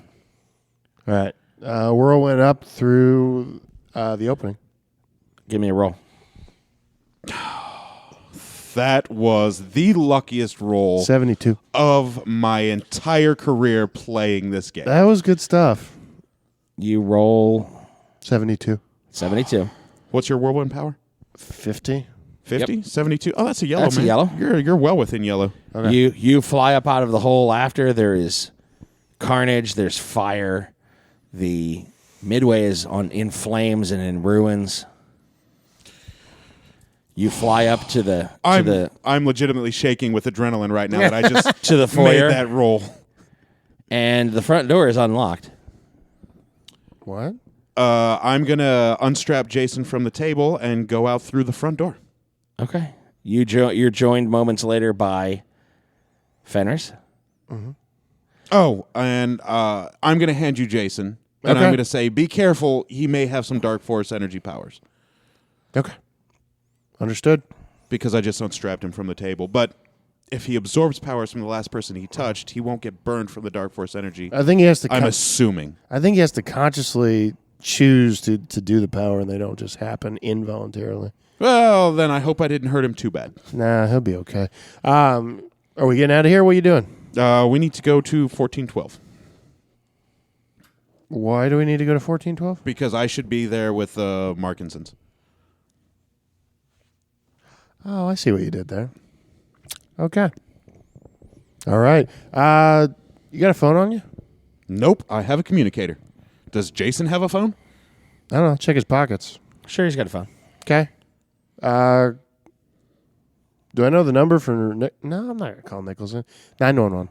All right. Whirlwind up through the opening. Give me a roll. That was the luckiest roll 72. of my entire career playing this game. That was good stuff. You roll 72. 72. What's your whirlwind power? 50. 50? Yep. 72? Oh, that's a yellow, That's a man. yellow. You're well within yellow. Okay. You fly up out of the hole after. There is carnage. There's fire. The midway is in flames and in ruins. You fly up to the I'm legitimately shaking with adrenaline right now that I just to the foyer, made that roll. and the front door is unlocked. What? I'm going to unstrap Jason from the table and go out through the front door. Okay. You're joined moments later by Fenris. Oh, and I'm going to hand you Jason. And Okay. I'm going to say, be careful. He may have some Dark Force energy powers. Okay. Understood. Because I just unstrapped him from the table. But if he absorbs powers from the last person he touched, he won't get burned from the Dark Force energy. I think he has to. I'm assuming. I think he has to consciously choose to do the power, and they don't just happen involuntarily. Well, then I hope I didn't hurt him too bad. Nah, he'll be okay. Are we getting out of here? What are you doing? We need to go to 1412. Why do we need to go to 1412? Because I should be there with Markinsons. Oh, I see what you did there. Okay. All right. You got a phone on you? Nope, I have a communicator. Does Jason have a phone? I don't know. Check his pockets. Sure, he's got a phone. Okay. Do I know the number for No, I'm not going to call Nicholson. 911.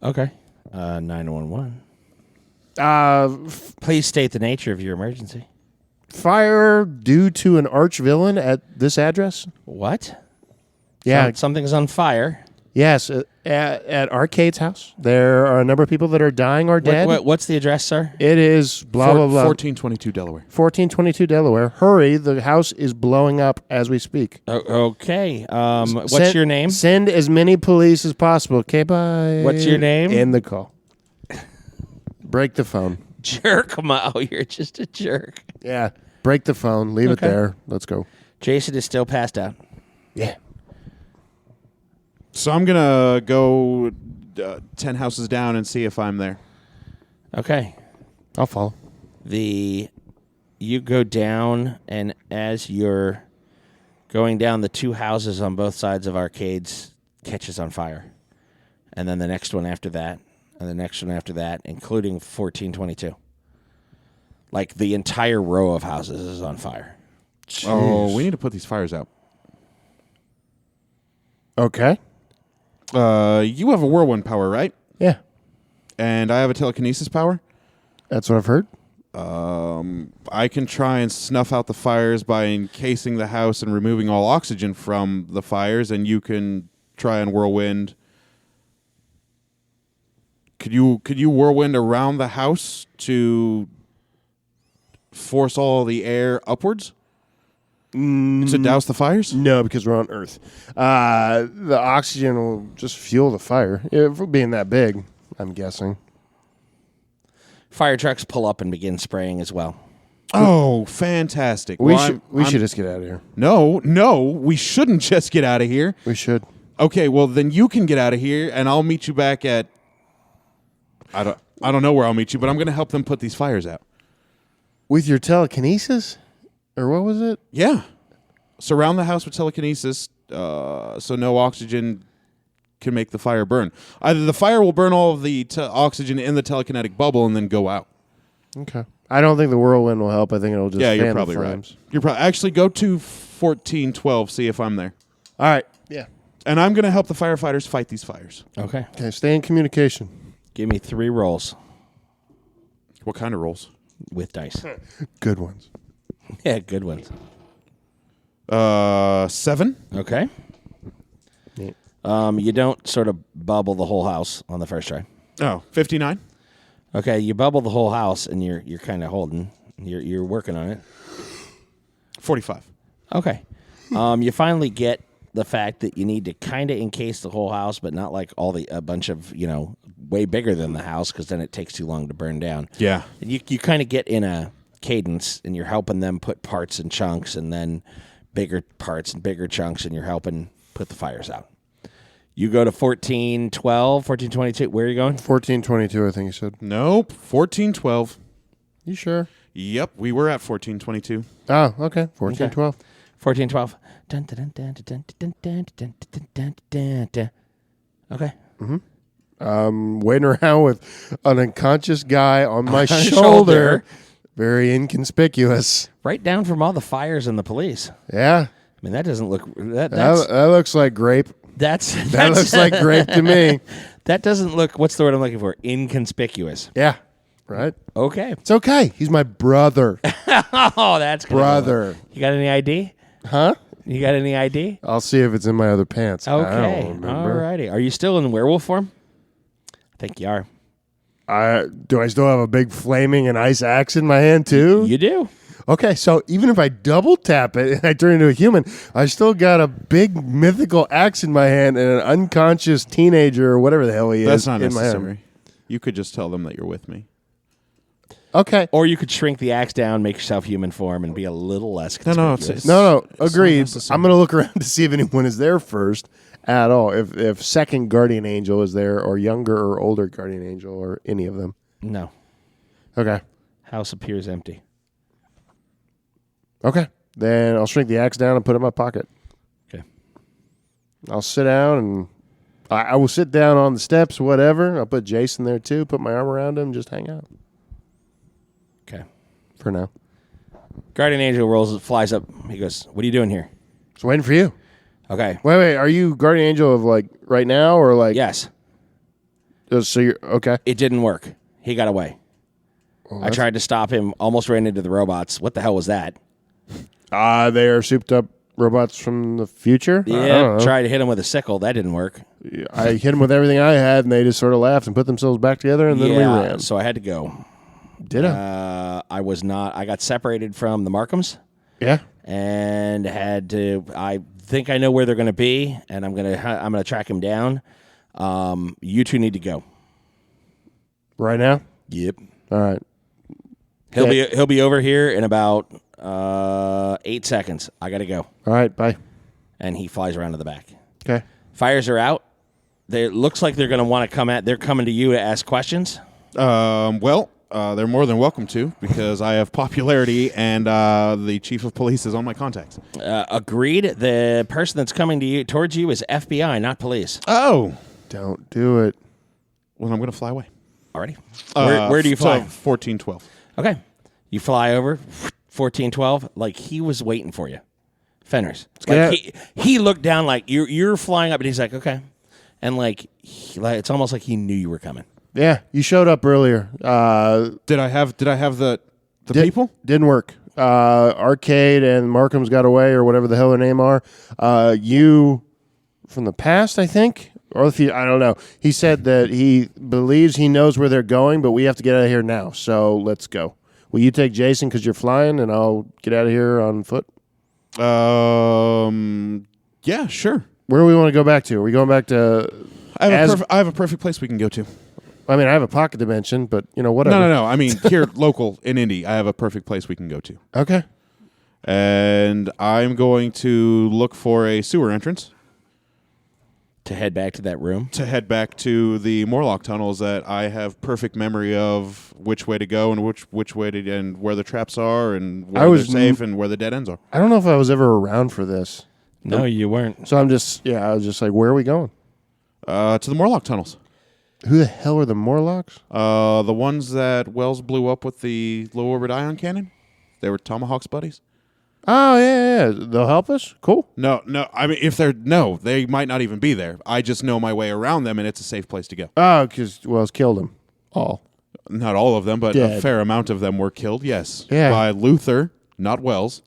Okay. 911. F- Please state the nature of your emergency. fire due to an arch villain at this address? What? Yeah. Something's on fire. Yes. At Arcade's house, there are a number of people that are dying or dead. What's the address, sir? It is blah, blah, blah. 1422 Delaware. 1422 Delaware. Hurry. The house is blowing up as we speak. Okay. What's your name? Send as many police as possible. Okay, bye. What's your name? End the call. Break the phone. Jerk. Oh, you're just a jerk. Yeah. Break the phone. Leave it Okay. there. Let's go. Jason is still passed out. Yeah. So I'm going to go 10 houses down and see if I'm there. Okay. I'll follow. You go down, and as you're going down, the two houses on both sides of Arcades catches on fire. And then the next one after that, and the next one after that, including 1422. Like the entire row of houses is on fire. Oh, we need to put these fires out. Okay. You have a whirlwind power, right? Yeah. And I have a telekinesis power. That's what I've heard. I can try and snuff out the fires by encasing the house and removing all oxygen from the fires, and you can try and whirlwind. Could you whirlwind around the house to force all the air upwards to douse the fires? No, because we're on Earth. The oxygen will just fuel the fire. If we're being that big, I'm guessing. Fire trucks pull up and begin spraying as well. Oh, fantastic! We Well, should just get out of here. No, we shouldn't just get out of here. We should. Okay, well then you can get out of here, and I'll meet you back at. I don't know where I'll meet you, but I'm going to help them put these fires out. With your telekinesis? Or what was it? Yeah, surround the house with telekinesis, so no oxygen can make the fire burn. Either the fire will burn all of the oxygen in the telekinetic bubble and then go out. Okay. I don't think the whirlwind will help. I think it'll just Yeah, fan you're the probably flames. right. You're probably actually go to 1412, see if I'm there, All right. Yeah. and I'm going to help the firefighters fight these fires. Okay. Okay, stay in communication. Give me 3 rolls What kind of rolls? with dice. Good ones. Yeah, good ones. 7. Okay. Yeah. You don't sort of bubble the whole house on the first try. Oh, 59. Okay, you bubble the whole house, and you're kind of holding. You're working on it. 45. Okay. You finally get the fact that you need to kind of encase the whole house, but not like a bunch of way bigger than the house, because then it takes too long to burn down. Yeah. And you kind of get in a cadence, and you're helping them put parts in chunks, and then bigger parts and bigger chunks, and you're helping put the fires out. You go to 1412, 1422. Where are you going? 1422, I think you said. Nope. 1412. You sure? Yep, we were at 1422. Oh, okay. 1412. 1412. Dun, dun, dun, dun, dun, dun, dun, dun, dun, dun, dun. Okay. Waiting around with an unconscious guy on my shoulder. Very inconspicuous. Right down from all the fires and the police. Yeah. I mean, that doesn't look. That looks like grape. That looks like grape to me. That doesn't look. What's the word I'm looking for? Inconspicuous. Yeah. Right? Okay. It's okay. He's my brother. Oh, that's gonna Brother. You got any ID? Huh? You got any ID? I'll see if it's in my other pants. I Okay. don't remember. Alrighty. Are you still in werewolf form? I think you are. Do I still have a big flaming and ice axe in my hand too? You do. Okay, so even if I double tap it and I turn into a human, I still got a big mythical axe in my hand and an unconscious teenager or whatever the hell he That's is not in my hand. necessary. You could just tell them that you're with me. Okay. Or you could shrink the axe down, make yourself human form, and be a little less No, conspicuous. No, It's agreed. not necessary. I'm going to look around to see if anyone is there first at all. If second guardian angel is there, or younger or older guardian angel, or any of them. No. Okay. House appears empty. Okay. Then I'll shrink the axe down and put it in my pocket. Okay. I'll sit down and I will sit down on the steps, whatever. I'll put Jason there too, put my arm around him, just hang out Okay. for now. Guardian Angel flies up. He goes, "What are you doing here?" Just waiting for you. Okay. Wait. Are you guardian angel of like right now or like? Yes. So you're okay. It didn't work. He got away. Well, I tried to stop him. Almost ran into the robots. What the hell was that? They are souped up robots from the future. I Yeah. don't know. Tried to hit him with a sickle. That didn't work. I hit them with everything I had, and they just sort of laughed and put themselves back together, and then we ran. So I had to go. Did I? I was not. I got separated from the Markhams Yeah. and had to. I think I know where they're going to be, and I'm gonna track him down. You two need to go. Right now. Yep. All right. He'll be over here in about 8 seconds. I gotta go. All right. Bye. And he flies around to the back. Okay. Fires are out. It looks like they're gonna want to come at. They're coming to you to ask questions. They're more than welcome to because I have popularity and the chief of police is on my contacts. Agreed. The person that's coming towards you is FBI, not police. Oh. Don't do it. Well, I'm going to fly away. Already. Where do you fly? 1412. Okay. You fly over 1412 like he was waiting for you. Fenners. Like he looked down like you're flying up and he's like, okay. And like it's almost like he knew you were coming. Yeah, you showed up earlier. Did I have the people? Didn't work. Arcade and Markham's got away, or whatever the hell their name are. You from the past, I think, or if I don't know. He said that he believes he knows where they're going, but we have to get out of here now. So let's go. Will you take Jason because you're flying, and I'll get out of here on foot? Yeah, sure. Where do we want to go back to? Are we going back to? I have a perfect place we can go to. I mean, I have a pocket dimension, but whatever. No. I mean, here, local in Indy, I have a perfect place we can go to. Okay. And I'm going to look for a sewer entrance To head back to that room. to head back to the Morlock tunnels that I have perfect memory of which way to go and which way to and where the traps are and where they're safe and where the dead ends are. I don't know if I was ever around for this, No, you weren't. so I was just like, where are we going? To the Morlock tunnels. Who the hell are the Morlocks? The ones that Wells blew up with the low orbit ion cannon. They were Tomahawk's buddies. Oh, yeah. They'll help us? Cool. No. I mean, they might not even be there. I just know my way around them, and it's a safe place to go. Oh, because Wells killed them all. Not all of them, but Dead. a fair amount of them were killed, yes. Yeah. By Luther, not Wells.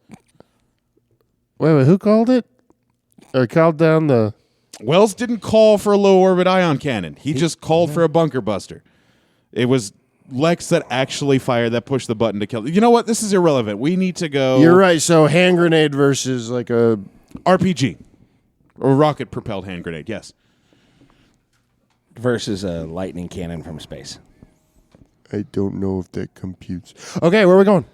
Wait, who called it? Or called down the... Wells didn't call for a low orbit ion cannon. He just called for a bunker buster. It was Lex that actually pushed the button to kill. You know what? This is irrelevant. We need to go... You're right. So hand grenade versus like a... RPG. Or rocket propelled hand grenade, yes. Versus a lightning cannon from space. I don't know if that computes. Okay, where are we going?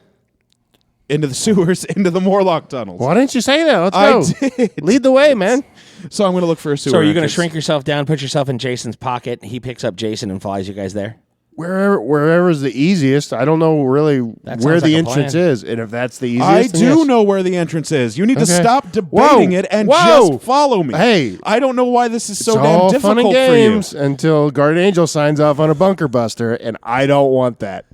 Into the sewers, into the Morlock tunnels. Why didn't you say that? Let's go. I did. Lead the way, man. So I'm going to look for a sewer So are you going to entrance. shrink yourself down, put yourself in Jason's pocket? He picks up Jason and flies you guys there? Wherever's the easiest. I don't know really That where sounds the like a entrance plan. is. And if that's the easiest, I then do yes. know where the entrance is. You need to Okay. stop debating it and Whoa. just follow me. Hey. I don't know why this is so It's damn all difficult fun and for you. games until Guardian Angel signs off on a bunker buster, and I don't want that.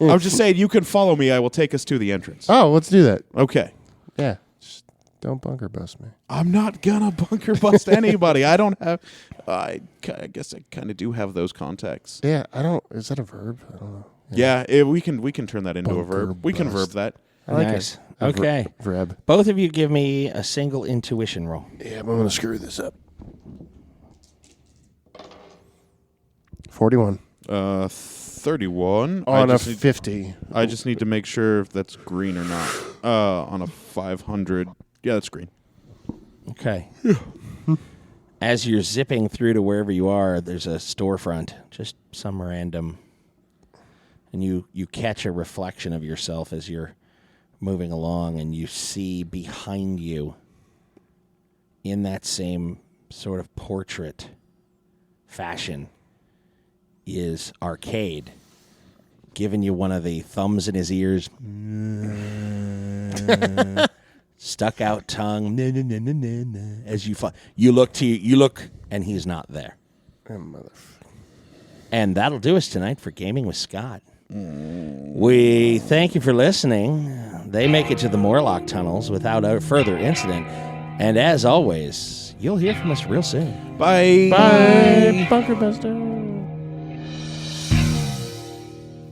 I'm just saying, you can follow me. I will take us to the entrance. Oh, let's do that. Okay. Yeah. Just don't bunker bust me. I'm not gonna bunker bust anybody. I don't have. I guess I kind of do have those contacts. Yeah, I don't. Is that a verb? I don't know. Yeah, we can turn that into a Bunker verb. We can verb bust. that. I like Nice. it. Okay. Verb. Both of you give me a single intuition roll. Yeah, but I'm gonna screw this up. 41. 31. On a 50. I just need to make sure if that's green or not. On a 500. Yeah, that's green. Okay. As you're zipping through to wherever you are, there's a storefront, just some random, and you catch a reflection of yourself as you're moving along, and you see behind you, in that same sort of portrait fashion, is Arcade, giving you one of the thumbs in his ears, stuck out tongue, as you look, and he's not there. And that'll do us tonight for Gaming with Scott. We thank you for listening. They make it to the Morlock tunnels without further incident. And as always, you'll hear from us real soon. Bye. Bye, Bunker Buster.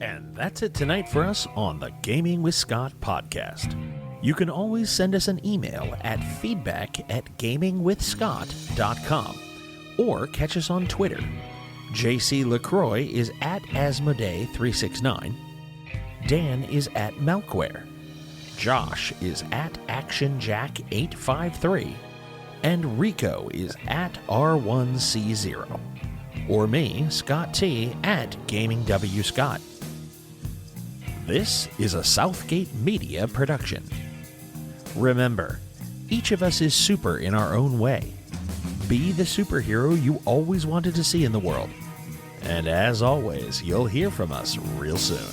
And that's it tonight for us on the Gaming with Scott podcast. You can always send us an email at feedback@gamingwithscott.com or catch us on Twitter. JC LaCroix is at Asmodee369. Dan is at Malkware. Josh is at ActionJack853. And Rico is at R1C0. Or me, Scott T, at GamingWScott. This is a Southgate Media production. Remember, each of us is super in our own way. Be the superhero you always wanted to see in the world. And as always, you'll hear from us real soon.